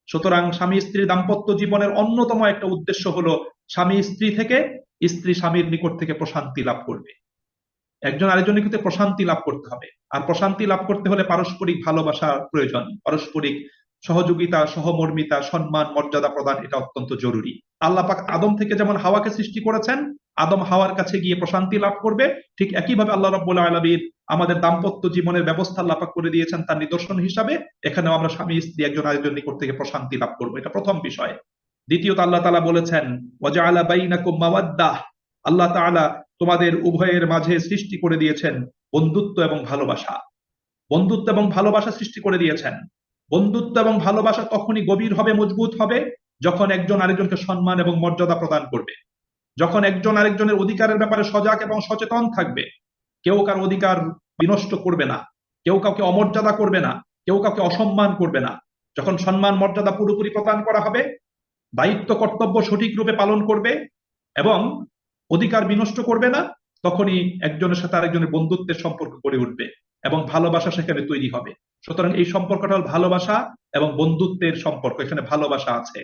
সুতরাং স্বামী স্ত্রী দাম্পত্য জীবনের অন্যতম একটা উদ্দেশ্য হলো স্বামী স্ত্রী থেকে, স্ত্রী স্বামীর নিকট থেকে প্রশান্তি লাভ করবে। একজন আরেকজনের ক্ষেত্রে প্রশান্তি লাভ করতে হবে, আর প্রশান্তি লাভ করতে হলে পারস্পরিক ভালোবাসার প্রয়োজন, পারস্পরিক সহযোগিতা, সহমর্মিতা, সম্মান, মর্যাদা প্রদান, এটা অত্যন্ত জরুরি। আল্লাহ পাক আদম থেকে যেমন হাওয়াকে সৃষ্টি করেছেন, আদম হাওয়ার কাছে গিয়ে প্রশান্তি লাভ করবে, ঠিক একইভাবে আল্লাহ রাব্বুল আলামিন আমাদের দাম্পত্য জীবনের ব্যবস্থা আল্লাহ পাক করে দিয়েছেন তার নিদর্শন হিসাবে। এখানেও আমরা স্বামী স্ত্রী একজন আরেকজন নিকট থেকে প্রশান্তি লাভ করবো, এটা প্রথম বিষয়। দ্বিতীয়ত আল্লাহ তাআলা বলেছেন ওয়াজআলা বাইনাকুম মাওয়াদ্দাহ, আল্লাহ তাআলা তোমাদের উভয়ের মাঝে সৃষ্টি করে দিয়েছেন বন্ধুত্ব এবং ভালোবাসা। বন্ধুত্ব এবং ভালোবাসা সৃষ্টি করে দিয়েছেন। বন্ধুত্ব এবং ভালোবাসা তখনই গভীর হবে, মজবুত হবে, যখন একজন আরেকজনকে সম্মান এবং মর্যাদা প্রদান করবে, যখন একজন আরেকজনের অধিকারের ব্যাপারে সজাগ এবং সচেতন থাকবে। কেউ কার অধিকার বিনষ্ট করবে না, কেউ কাউকে অমর্যাদা করবে না, কেউ কাউকে অসম্মান করবে না। যখন সম্মান মর্যাদা পুরোপুরি প্রদান করা হবে, দায়িত্ব কর্তব্য সঠিক রূপে পালন করবে এবং অধিকার বিনষ্ট করবে না, তখনই একজনের সাথে আরেকজনের বন্ধুত্বের সম্পর্ক গড়ে উঠবে এবং ভালোবাসা সেখানে তৈরি হবে। সুতরাং এই সম্পর্কটা হল ভালোবাসা এবং বন্ধুত্বের সম্পর্ক, এখানে ভালোবাসা আছে।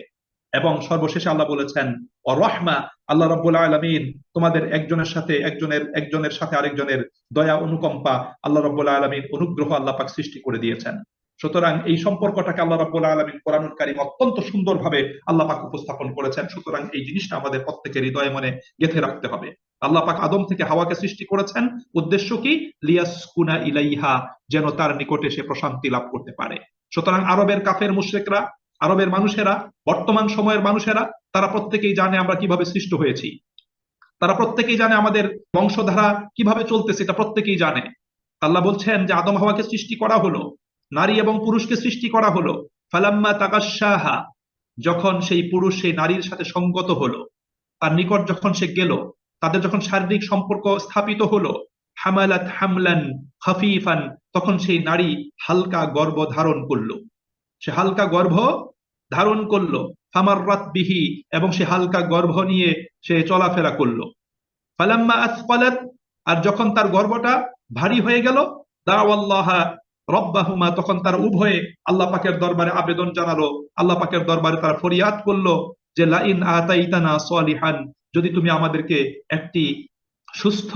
এবং সর্বশেষে আল্লাহ বলেছেন ও রহমা, আল্লাহ রাব্বুল আলামিন তোমাদের একজনের সাথে আরেকজনের দয়া, অনুকম্পা, আল্লাহ রাব্বুল আলামিন অনুগ্রহ আল্লাহ পাক সৃষ্টি করে দিয়েছেন। সুতরাং এই সম্পর্কটাকে আল্লাহ রাব্বুল আলামিন কোরআনুল কারীম অত্যন্ত সুন্দরভাবে আল্লাহ পাক উপস্থাপন করেছেন। সুতরাং এই জিনিসটা আমাদের প্রত্যেকের হৃদয়ে মনে গেঁথে রাখতে হবে। আল্লাহ পাক আদম থেকে হাওয়াকে সৃষ্টি করেছেন, উদ্দেশ্য কি? লিয়াসকুনা ইলাইহা, যেন তার নিকটে সে প্রশান্তি লাভ করতে পারে। সুতরাং আরবের কাফের মুশরিকরা, আরবের মানুষেরা, বর্তমান সময়ের মানুষেরা, তারা প্রত্যেকেই জানে আমরা কিভাবে সৃষ্ট হয়েছি, তারা প্রত্যেকেই জানে আমাদের বংশধারা কিভাবে চলতেছে, এটা প্রত্যেকেই জানে। আল্লাহ বলছেন যে আদম হাওয়াকে সৃষ্টি করা হলো, নারী এবং পুরুষকে সৃষ্টি করা হলো। ফালাম্মা তাগাশশাহা, যখন সেই পুরুষ সেই নারীর সাথে সঙ্গত হলো, তার নিকট যখন সে গেল, তাদের যখন শারীরিক সম্পর্ক স্থাপিত হলো, হামালাত হামলান খাফিফান, তখন সেই নারী হালকা গর্ভ ধারণ করলো। সে হালকা গর্ভ ধারণ করলো। ফামাররাত বিহি, এবং সে হালকা গর্ভ নিয়ে সে চলাফেরা করলো। ফালাম্মা আসফালাত, আর যখন তার গর্ভটা ভারী হয়ে গেল, দাওয়াল্লাহা রব্বাহুমা, তখন তারা উভয়ে আল্লাহ পাকের দরবারে আবেদন জানালো, আল্লাহ পাকের দরবারে তারা ফরিয়াদ করলো যে লাইন আতাইতানা সলিহান, যদি তুমি আমাদেরকে একটি সুস্থ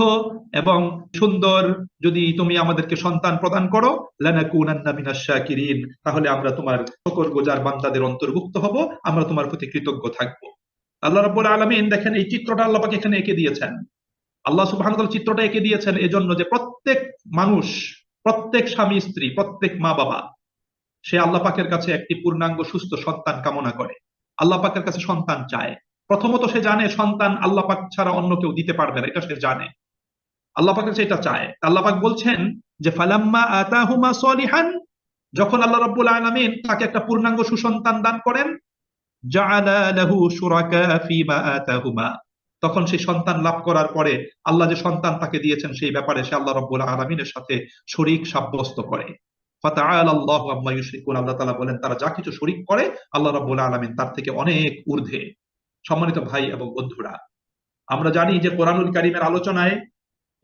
এবং সুন্দর, যদি তুমি আমাদেরকে সন্তান প্রদান করো, লানাকুনান্না মিনাশ শাকিরিন, তাহলে আমরা তোমার শুকরগুজার বান্দাদের অন্তর্ভুক্ত হব, আমরা তোমার প্রতি কৃতজ্ঞ থাকব। আল্লাহ রাব্বুল আলামিন দেখেন এই চিত্রটা আল্লাহ পাক এখানে এঁকে দিয়েছেন। আল্লাহ সুবহানাহু ওয়া তাআলা চিত্রটা এঁকে দিয়েছেন এজন্য যে প্রত্যেক মানুষ, প্রত্যেক স্বামী স্ত্রী, প্রত্যেক মা বাবা, সে আল্লাহ পাকের কাছে একটি পূর্ণাঙ্গ সুস্থ সন্তান কামনা করে, আল্লাহ পাকের কাছে সন্তান চায়। প্রথমত সে জানে সন্তান আল্লাহ পাক ছাড়া অন্য কেউ দিতে পারবে না, এটা সে জানে। আল্লাহ পাকের কাছে এটা চায়। আল্লাহ পাক বলছেন যে ফালাম্মা আতাহুমা সলিহান, যখন আল্লাহ রাব্বুল আলামিন তাকে একটা পূর্ণাঙ্গ সুসন্তান দান করেন, জাআলা লাহু শুরাকা ফীমা আতাহুমা, তখন সেই সন্তান লাভ করার পরে আল্লাহ যে সন্তান তাকে দিয়েছেন সেই ব্যাপারে সে আল্লাহ রাব্বুল আলামিনের সাথে শরীক সাব্যস্ত করে। ফাতাআলা আল্লাহু আম্মা ইউশরিকুন। আল্লাহ তাআলা বলেন তারা যা কিছু শরীক করে আল্লাহ রাব্বুল আলামিন তার থেকে অনেক ঊর্ধ্বে। সম্মানিত ভাই এবং বন্ধুরা, আমরা জানি যে কোরআনুল কারীমের আলোচনায়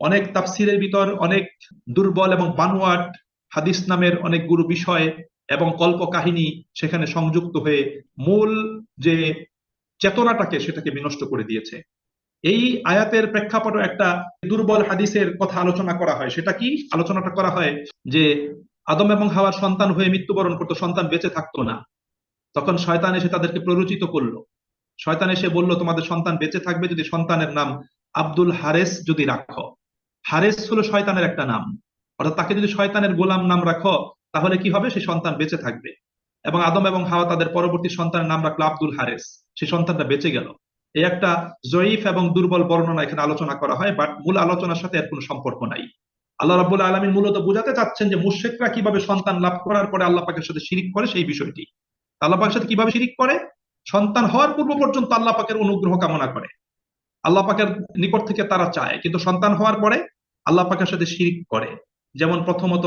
অনেক তাফসিরের ভিতর অনেক দুর্বল এবং বানোয়াট হাদিস নামের অনেকগুলো বিষয় এবং কল্প কাহিনী সেখানে সংযুক্ত হয়ে মূল যে চেতনাটাকে সেটাকে বিনষ্ট করে দিয়েছে। এই আয়াতের প্রেক্ষাপটে একটা দুর্বল হাদিসের কথা আলোচনা করা হয়। সেটা কি? আলোচনাটা করা হয় যে আদম এবং হাওয়ার সন্তান হয়ে মৃত্যুবরণ করতো, সন্তান বেঁচে থাকতো না। তখন শয়তান এসে তাদেরকে প্ররোচিত করলো। শয়তান এসে বলল তোমাদের সন্তান বেঁচে থাকবে যদি সন্তানের নাম আব্দুল হারেস যদি রাখো। হারেস হলো শয়তানের একটা নাম, অর্থাৎ তাকে যদি শয়তানের গোলাম নাম রাখো তাহলে কি হবে? সেই সন্তান বেঁচে থাকবে। এবং আদম এবং হাওয়া তাদের পরবর্তী সন্তানের নাম রাখলো আব্দুল হারেস। সেই সন্তানটা বেঁচে গেল। এই একটা জয়ীফ এবং দুর্বল বর্ণনা এখানে আলোচনা করা হয়, বাট মূল আলোচনার সাথে এর কোনো সম্পর্ক নাই। আল্লাহ রাব্বুল আলামিন মূলত বোঝাতে চাচ্ছেন যে মুশরিকরা কিভাবে সন্তান লাভ করার পরে আল্লাহ পাকের সাথে শিরিক করে সেই বিষয়টি। আল্লাহ পাকের সাথে কিভাবে শিরিক করে? সন্তান হওয়ার পূর্ব পর্যন্ত আল্লাহ পাকের অনুগ্রহ কামনা করে, আল্লাহ পাকের নিকট থেকে তারা চায়, কিন্তু সন্তান হওয়ার পরে আল্লাহ পাকের সাথে শিরিক করে। যেমন প্রথমত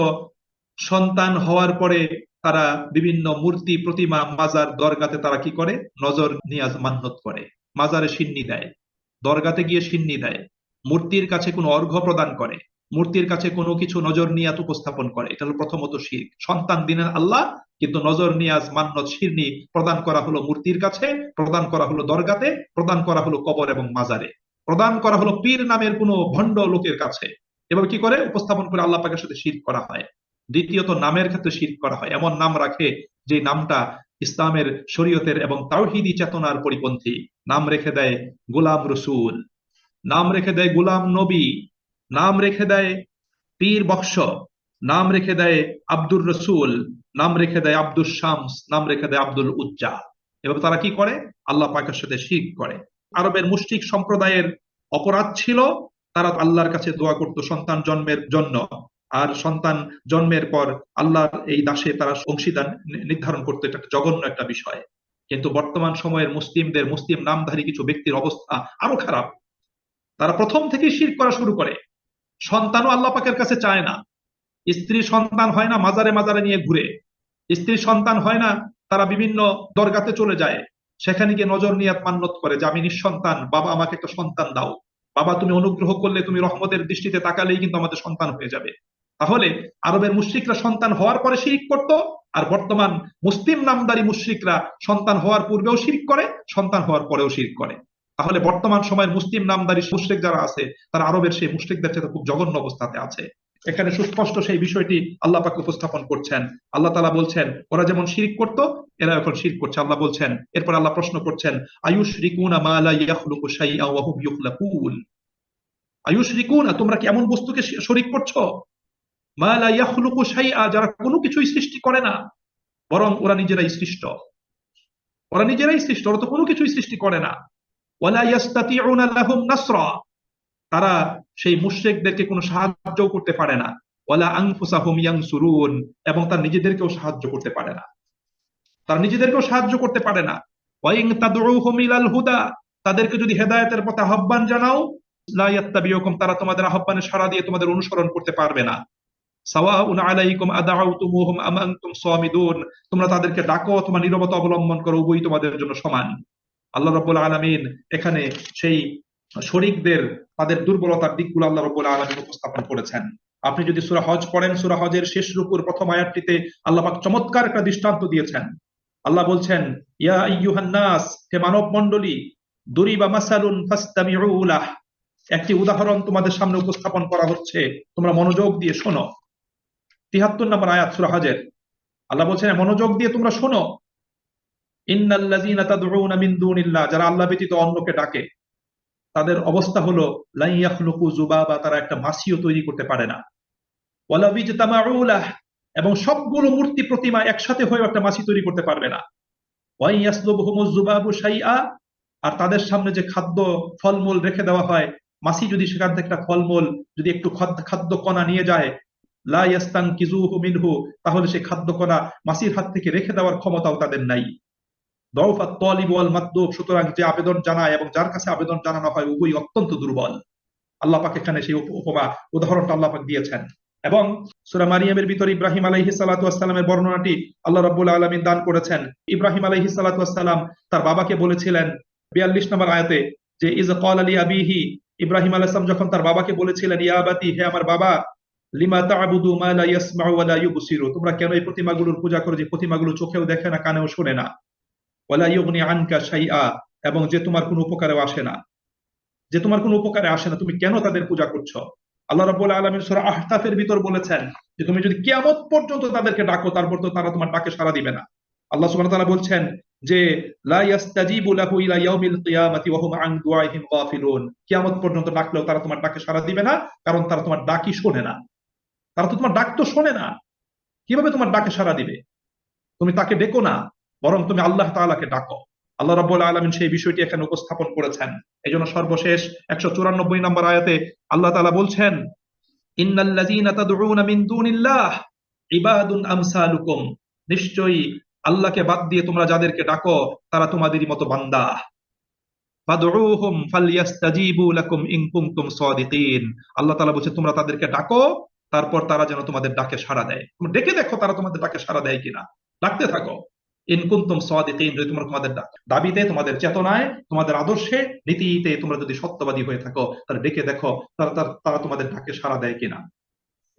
সন্তান হওয়ার পরে তারা বিভিন্ন মূর্তি, প্রতিমা, মাজার, দরগাতে তারা কি করে? নজর নিয়াজ মান্যত করে, মাজারে সিন্নি দেয়, দরগাতে গিয়ে সিন্নি দেয়, মূর্তির কাছে কোনো অর্ঘ্য প্রদান করে, মূর্তির কাছে কোনো কিছু নজর নিয়াত উপস্থাপন করে। এটা হলো প্রথমত শিরক। সন্তান দিলেন আল্লাহ, কিন্তু নজর নিয়াজ মান্যত সিন্নি প্রদান করা হলো মূর্তির কাছে, প্রদান করা হলো দরগাতে, প্রদান করা হলো কবর এবং মাজারে, প্রদান করা হলো পীর নামের কোনো ভণ্ড লোকের কাছে। এবার কি করে? উপস্থাপন করে আল্লাহ পাকের সাথে শিরক করা হয়। দ্বিতীয়ত নামের ক্ষেত্রে শিরক করা হয়। এমন নাম রাখে যে নামটা ইসলামের, শরীয়তের এবং তাওহীদি চেতনার পরিপন্থী। নাম রেখে দেয় গোলাম রসুল, নাম রেখে দেয় গোলাম নবী, নাম রেখে দেয় পীর বক্স, নাম রেখে দেয় আব্দুর রসুল, নাম রেখে দেয় আব্দুল শামস, নাম রেখে দেয় আব্দুল উজ্জা। এভাবে তারা কি করে? আল্লাহ পাকের সাথে শিরক করে। আরবের মুশরিক সম্প্রদায়ের অপরাধ ছিল তারা আল্লাহর কাছে দোয়া করত সন্তান জন্মের জন্য, আর সন্তান জন্মের পর আল্লাহর এই দাসে তারা অংশীদার নির্ধারণ করতো। এটা একটা জঘন্য একটা বিষয়। কিন্তু বর্তমান সময়ের মুসলিমদের, মুসলিম নামধারী কিছু ব্যক্তির অবস্থা আরো খারাপ। তারা প্রথম থেকেই শিরক করা শুরু করে। সন্তানও আল্লাহ পাকের কাছে চায় না, স্ত্রী সন্তান হয় না মাজারে মাজারে নিয়ে ঘুরে, স্ত্রী সন্তান হয় না তারা বিভিন্ন দরগাতে চলে যায়, সেখানে গিয়ে নজর নিয়াত মান্যত করে যে আমি নিঃসন্তান, বাবা আমাকে একটা সন্তান দাও, বাবা তুমি অনুগ্রহ করলে, তুমি রহমতের দৃষ্টিতে তাকালেই কিন্তু আমাদের সন্তান হয়ে যাবে। তাহলে আরবের মুশরিকরা সন্তান হওয়ার পরে শিরিক করত, আর বর্তমান মুসলিম নামদারি মুশরিকরা সন্তান হওয়ার পূর্বেও শিরিক করে, সন্তান হওয়ার পরেও শিরিক করে। তাহলে বর্তমান সময়ের মুসলিম নামদারি মুশরিক যারা আছে তারা আরবের সেই মুশরিকদের চেয়ে খুব জঘন্য অবস্থাতে আছে। এখানে সুস্পষ্ট সেই বিষয়টি আল্লাহ পাক উপস্থাপন করছেন। আল্লাহ তাআলা বলছেন ওরা যেমন শিরক করত এরা এখন শিরক করছে। আল্লাহ বলছেন, এরপর আল্লাহ প্রশ্ন করছেন, আয়ুশরিকুনা মা লা ইয়াখলুকু শাইআ ওয়া হুম ইখলাকুন। আয়ুশরিকুনা, তোমরা কি এমন বস্তুকে শরীক করছো? মা লা ইয়াখলুকু শাইআ, যারা কোনো কিছুই সৃষ্টি করে না, বরং ওরা নিজেরাই সৃষ্ট। ওরা নিজেরাই সৃষ্ট, ওরা তো কোনো কিছুই সৃষ্টি করে না। ওয়ালা ইয়াস্তাতিউনা লাহুম নাসরা, তারা সেই মুশরিকদেরকে কোনো সাহায্যও করতে পারে না। ওয়ালা আনফুসাহুম ইয়ানসুরুন, এবং তার নিজেদেরকেও সাহায্য করতে পারে না, তার নিজেদেরকেও সাহায্য করতে পারে না। ওয়া ইন তাদউহুম ইলাল হুদা, তাদেরকে যদি হেদায়েতের পথে আহ্বান জানাও, লা ইয়াত্তাবিউকুম, তারা তোমাদের আহ্বানে সাড়া দিয়ে তোমাদের অনুসরণ করতে পারবে না। সাওয়াউন আলাইকুম আদআউতুমুহুম আম আনতুম সামিদুন, তোমরা তাদেরকে ডাকো অথবা নীরবতা অবলম্বন করো, উভয়ই তোমাদের জন্য সমান। আল্লাহ রাব্বুল আলামিন এখানে সেই শরীকদের, তাদের দুর্বলতার দিকগুলো আল্লাহ রাব্বুল আলামিন উপস্থাপন করেছেন। আপনি যদি সূরা হজ পড়েন, সূরা হজের শেষ রুকুর প্রথম আয়াতটিতে আল্লাহ পাক চমৎকার একটা দৃষ্টান্ত দিয়েছেন। আল্লাহ বলছেন, ইয়া আইয়ুহান নাস, হে মানব মণ্ডলী, দুরিবা মাসালুন ফাসতামিউ লাহ, একটি উদাহরণ তোমাদের সামনে উপস্থাপন করা হচ্ছে, তোমরা মনোযোগ দিয়ে শোনো। ৭৩ নম্বর আয়াত সূরা হজের। আল্লাহ বলছেন মনোযোগ দিয়ে তোমরা শোনো। ইন্নাল্লাযীনা তাদউনা মিন দুনিল্লাহ, যারা আল্লাহ ব্যতীত অন্যকে ডাকে, তাদের অবস্থা হলো লা ইয়াখলুকু যুবাবা, তারা একটা মাছিও তৈরি করতে পারে না। ওয়ালা বিজতামাউ লাহ, এবং সবগুলো মূর্তি প্রতিমা একসাথে হয়ে একটা মাছি তৈরি করতে পারবে না। ওয়া ইয়াসলুবহুমুজ যুবাবু শাইআ, আর তাদের সামনে যে খাদ্য ফলমূল রেখে দেওয়া হয়, মাছি যদি সেখান থেকে একটা ফলমূল, যদি একটু খাদ্য কণা নিয়ে যায়, লা ইয়াস্তানকিজুহু মিনহু, তাহলে সেই খাদ্য কণা মাছির হাত থেকে রেখে দেওয়ার ক্ষমতাও তাদের নাই। দউফাত তালিব ওয়াল মাতলুব, সুতরাং যে আবেদন জানায় এবং যার কাছে আবেদন জানানো হয় উভয়ই অত্যন্ত দুর্বল। আল্লাহ পাক এখানে সেই উপমা, উদাহরণটা আল্লাহ পাক দিয়েছেন। এবং সূরা মারিয়ামের ভিতর ইব্রাহিম আলাইহিস সালাতু ওয়াস সালামের বর্ণনাটি আল্লাহ রাব্বুল আলামিন দান করেছেন। ইব্রাহিম আলাইহিস সালাতু ওয়াস সালাম তার বাবাকে বলেছিলেন 42 নম্বর আয়াতে, যে ইজ ক্বালা লি আবিহি, ইব্রাহিম আলাইহিস সালাম যখন তার বাবাকে বলেছিলেন, ইয়া আবাতি, হে আমার বাবা, লিমা তা'বুদু মা লা ইয়াসমাউ ওয়া লা ইউবসিরু, তোমরা কেন এই প্রতিমাগুলোর পূজা করো যে প্রতিমাগুলো চোখেও দেখে না, কানেও শোনে না, ওয়া লা ইউগনি আনকা শাইআ, এবং যে তোমার কোনো উপকারেও আসে না, যে তোমার কোনো উপকারে আসে না, তুমি কেন তাদের পূজা করছো? আল্লাহ রাব্বুল আলামিন সূরা আহকাফের ভিতর বলেছেন যে তুমি যদি কিয়ামত পর্যন্ত তাদেরকে ডাকো, তারপর তো তারা তোমার ডাকে সাড়া দিবে না। আল্লাহ সুবহানাহু ওয়া তাআলা বলছেন যে লা ইয়াস্তাজিবু লাহু ইলা ইয়াউমিল কিয়ামাতি ওয়া হুম আন দুআইহিম গাফিলুন, কিয়ামত পর্যন্ত ডাকলেও তারা তোমার ডাকে সাড়া দিবে না, কারণ তারা তোমার ডাকই শোনে না। তারা তো তোমার ডাক তো শোনে না, কিভাবে তোমার ডাকে সাড়া দিবে? তুমি তাকে ডেকো না, বরং তুমি আল্লাহ তাআলাকে ডাকো। আল্লাহ রাব্বুল আলামিন সেই বিষয়টি এখানে উপস্থাপন করেছেন। এজন্য সর্বশেষ 194 নম্বর আয়াতে আল্লাহ তাআলা বলছেন, ইন্নাল্লাযীনা তাদউনা মিন দুনিল্লাহ ইবাদুন আমসালুকুম, নিশ্চয়ই আল্লাহকে বাদ দিয়ে তোমরা যাদেরকে ডাকো তারা তোমাদেরই মতো বান্দা। ফাদউহুম ফালইয়াস্তাজিবু লাকুম ইন কুনতুম সাদিকিন, আল্লাহ তাআলা বলছে তোমরা তাদেরকে ডাকো, তারপর তারা যেন তোমাদের ডাকে সাড়া দেয়। তোমরা ডেকে দেখো তারা তোমাদের ডাকে সাড়া দেয় কিনা, ডাকতে থাকো। ইন কুনতুম সাদিকিন, যদি তোমরা তোমাদের দাবিতে, তোমাদের চেতনায়, তোমাদের আদর্শে, নীতিতে তোমরা যদি সত্যবাদী হয়ে থাকো, তাহলে ডেকে দেখো তারা তারা তোমাদের ডাকে সাড়া দেয় কিনা।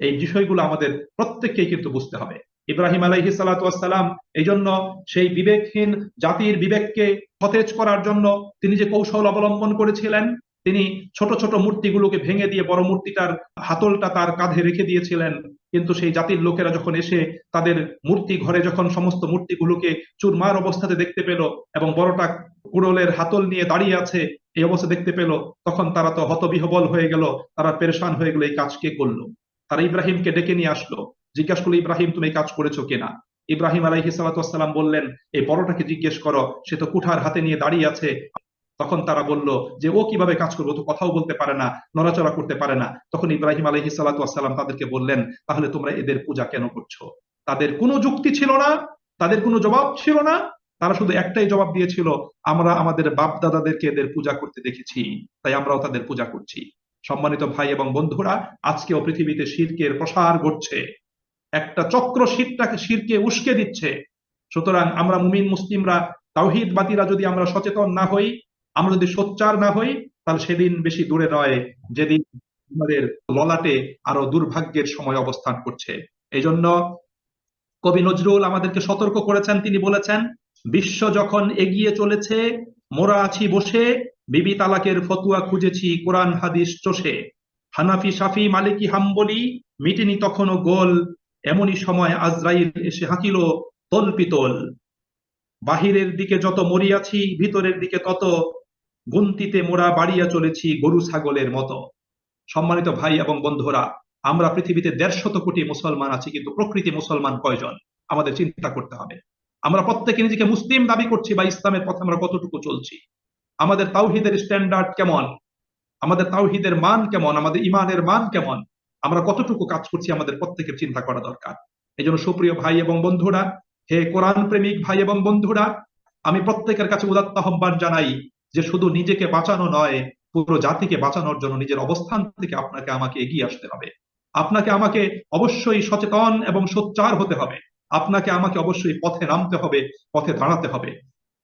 এই বিষয়গুলো আমাদের প্রত্যেককেই কিন্তু বুঝতে হবে। ইব্রাহিম আলাইহিস সালাতু ওয়াস সালাম এই জন্য সেই বিবেকহীন জাতির বিবেককে সতেজ করার জন্য তিনি যে কৌশল অবলম্বন করেছিলেন, তিনি ছোট ছোট মূর্তিগুলোকে ভেঙে দিয়ে বড় মূর্তিটার হাতলটা তার কাঁধে রেখে দিয়েছিলেন। কিন্তু সেই জাতির লোকেরা যখন এসে তাদের মূর্তি ঘরে যখন সমস্ত মূর্তিগুলোকে চুরমার অবস্থাতে দেখতে পেল এবং বড়টা কুড়োলের হাতল নিয়ে দাঁড়িয়ে আছে এই অবস্থা দেখতে পেল, তখন তারা তো হতবিহ্বল হয়ে গেল, তারা পেরেশান হয়ে গেল, এই কাজ কে করলো? তারা ইব্রাহিমকে ডেকে নিয়ে আসলো, জিজ্ঞাসা করলো, ইব্রাহিম তুমি এই কাজ করেছো কিনা? ইব্রাহিম আলাইহিস সালাতু ওয়াস সালাম বললেন, এই বড়টাকে জিজ্ঞেস করো, সে তো কুঠার হাতে নিয়ে দাঁড়িয়ে আছে। তখন তারা বলল যে ও কিভাবে কাজ করবে, ও তো কথাও বলতে পারে না, নড়াচড়া করতে পারে না। তখন ইব্রাহিম আলাইহিস সালাতু ওয়াস সালাম তাদেরকে বললেন, তাহলে তোমরা এদের পূজা কেন করছো? তাদের কোনো যুক্তি ছিল না, তাদের কোনো জবাব ছিল না, তারা শুধু একটাই জবাব দিয়েছিল, আমরা আমাদের বাপ দাদাদেরকে এদের পূজা করতে দেখেছি, তাই আমরাও তাদের পূজা করছি। সম্মানিত ভাই এবং বন্ধুরা, আজকেও পৃথিবীতে শিরকের প্রসার ঘটছে, একটা চক্র শিরকে উস্কে দিচ্ছে। সুতরাং আমরা মুমিন মুসলিমরা, তাওহীদবাদীরা যদি আমরা সচেতন না হই, আমরা যদি সোচ্চার না হই, তাহলে সেদিন বেশি দূরে নয় যেদিন আমাদের ললাটে আরো দুর্ভাগ্যের সময় অবস্থান করছে। এই জন্য কবি নজরুল আমাদেরকে সতর্ক করেছেন, তিনি বলেছেন, বিশ্ব যখন এগিয়ে চলেছে, মোরা আছি বসে, বিবি তালাকের ফতুয়া খুঁজেছি কোরআন হাদিস চষে, হানাফি শাফি মালিকি হাম্বলি মিটেনি তখনও গোল, এমনই সময় আজরাইল এসে হাঁকিল তোল পিতল, বাহিরের দিকে যত মরিয়াছি ভিতরের দিকে তত, গুনতিতে মোরা বাড়িয়া চলেছি গরু ছাগলের মতো। সম্মানিত ভাই এবং বন্ধুরা, আমরা পৃথিবীতে 150 কোটি মুসলমান আছি, কিন্তু প্রকৃতি মুসলমান কয়জন আমাদের চিন্তা করতে হবে। আমরা প্রত্যেকে নিজেকে মুসলিম দাবি করছি, বা ইসলামের পথে আমরা কতটুকু চলছি? আমাদের তাওহীদের স্ট্যান্ডার্ড কেমন? আমাদের তাওহীদের মান কেমন? আমাদের ইমানের মান কেমন? আমরা কতটুকু কাজ করছি? আমাদের প্রত্যেকের চিন্তা করা দরকার। এই জন্য সুপ্রিয় ভাই এবং বন্ধুরা, হে কোরআন প্রেমিক ভাই এবং বন্ধুরা, আমি প্রত্যেকের কাছে উদাত্ত আহ্বান জানাই যে শুধু নিজেকে বাঁচানো নয়, পুরো জাতিকে বাঁচানোর জন্য নিজের অবস্থান থেকে আপনাকে আমাকে এগিয়ে আসতে হবে। আপনাকে আমাকে অবশ্যই সচেতন এবং সোচ্চার হতে হবে। আপনাকে আমাকে অবশ্যই পথে নামতে হবে, পথে দাঁড়াতে হবে।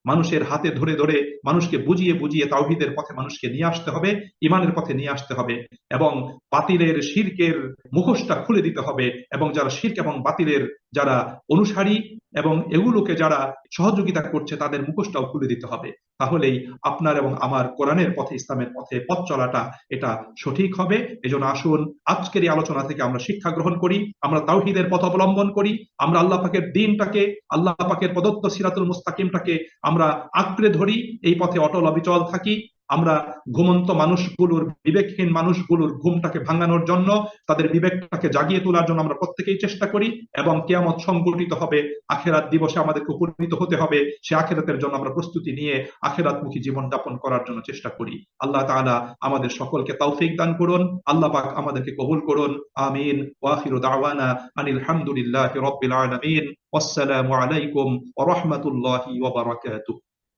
মানুষের হাতে ধরে ধরে, মানুষকে বুঝিয়ে বুঝিয়ে তাওহীদের পথে মানুষকে নিয়ে আসতে হবে, ইমানের পথে নিয়ে আসতে হবে, এবং বাতিলের শিরকের মুখোশটা খুলে দিতে হবে। এবং যারা শিরক এবং বাতিলের যারা অনুসারী এবং এগুলোকে যারা সহযোগিতা করছে, তাদের মুখোশটাও খুলে দিতে হবে। তাহলেই আপনার এবং আমার কোরআনের পথে, ইসলামের পথে পথ চলাটা এটা সঠিক হবে। এজন্য আসুন আজকের এই আলোচনা থেকে আমরা শিক্ষা গ্রহণ করি, আমরা তাওহীদের পথ অবলম্বন করি, আমরা আল্লাহ পাকের দ্বীনটাকে, আল্লাহ পাকের প্রদত্ত সিরাতুল মুস্তাকিমটাকে আমরা আঁকড়ে ধরি, এই পথে অটল অবিচল থাকি। আমরা ঘুমন্ত মানুষগুলোর, বিবেকহীন মানুষগুলোর ঘুমটাকে ভাঙানোর জন্য, তাদের বিবেকটাকে জাগিয়ে তোলার জন্য আমরা প্রত্যেকেই চেষ্টা করি। এবং কিয়ামত সংগঠিত হবে, আখেরাত দিবসে আমাদেরকে উপনীত হতে হবে, সে আখেরাতের জন্য আমরা প্রস্তুতি নিয়ে আখেরাতমুখী জীবন যাপন করার জন্য চেষ্টা করি। আল্লাহ তাআলা আমাদের সকলকে তৌফিক দান করুন, আল্লাহ পাক আমাদেরকে কবুল করুন। আমিন। ওয়া আখিরু দাওয়ানা আনিল হামদুলিল্লাহি রাব্বিল আলামিন। ওয়াসসালামু আলাইকুম ওয়া রাহমাতুল্লাহি ওয়া বারাকাতুহু।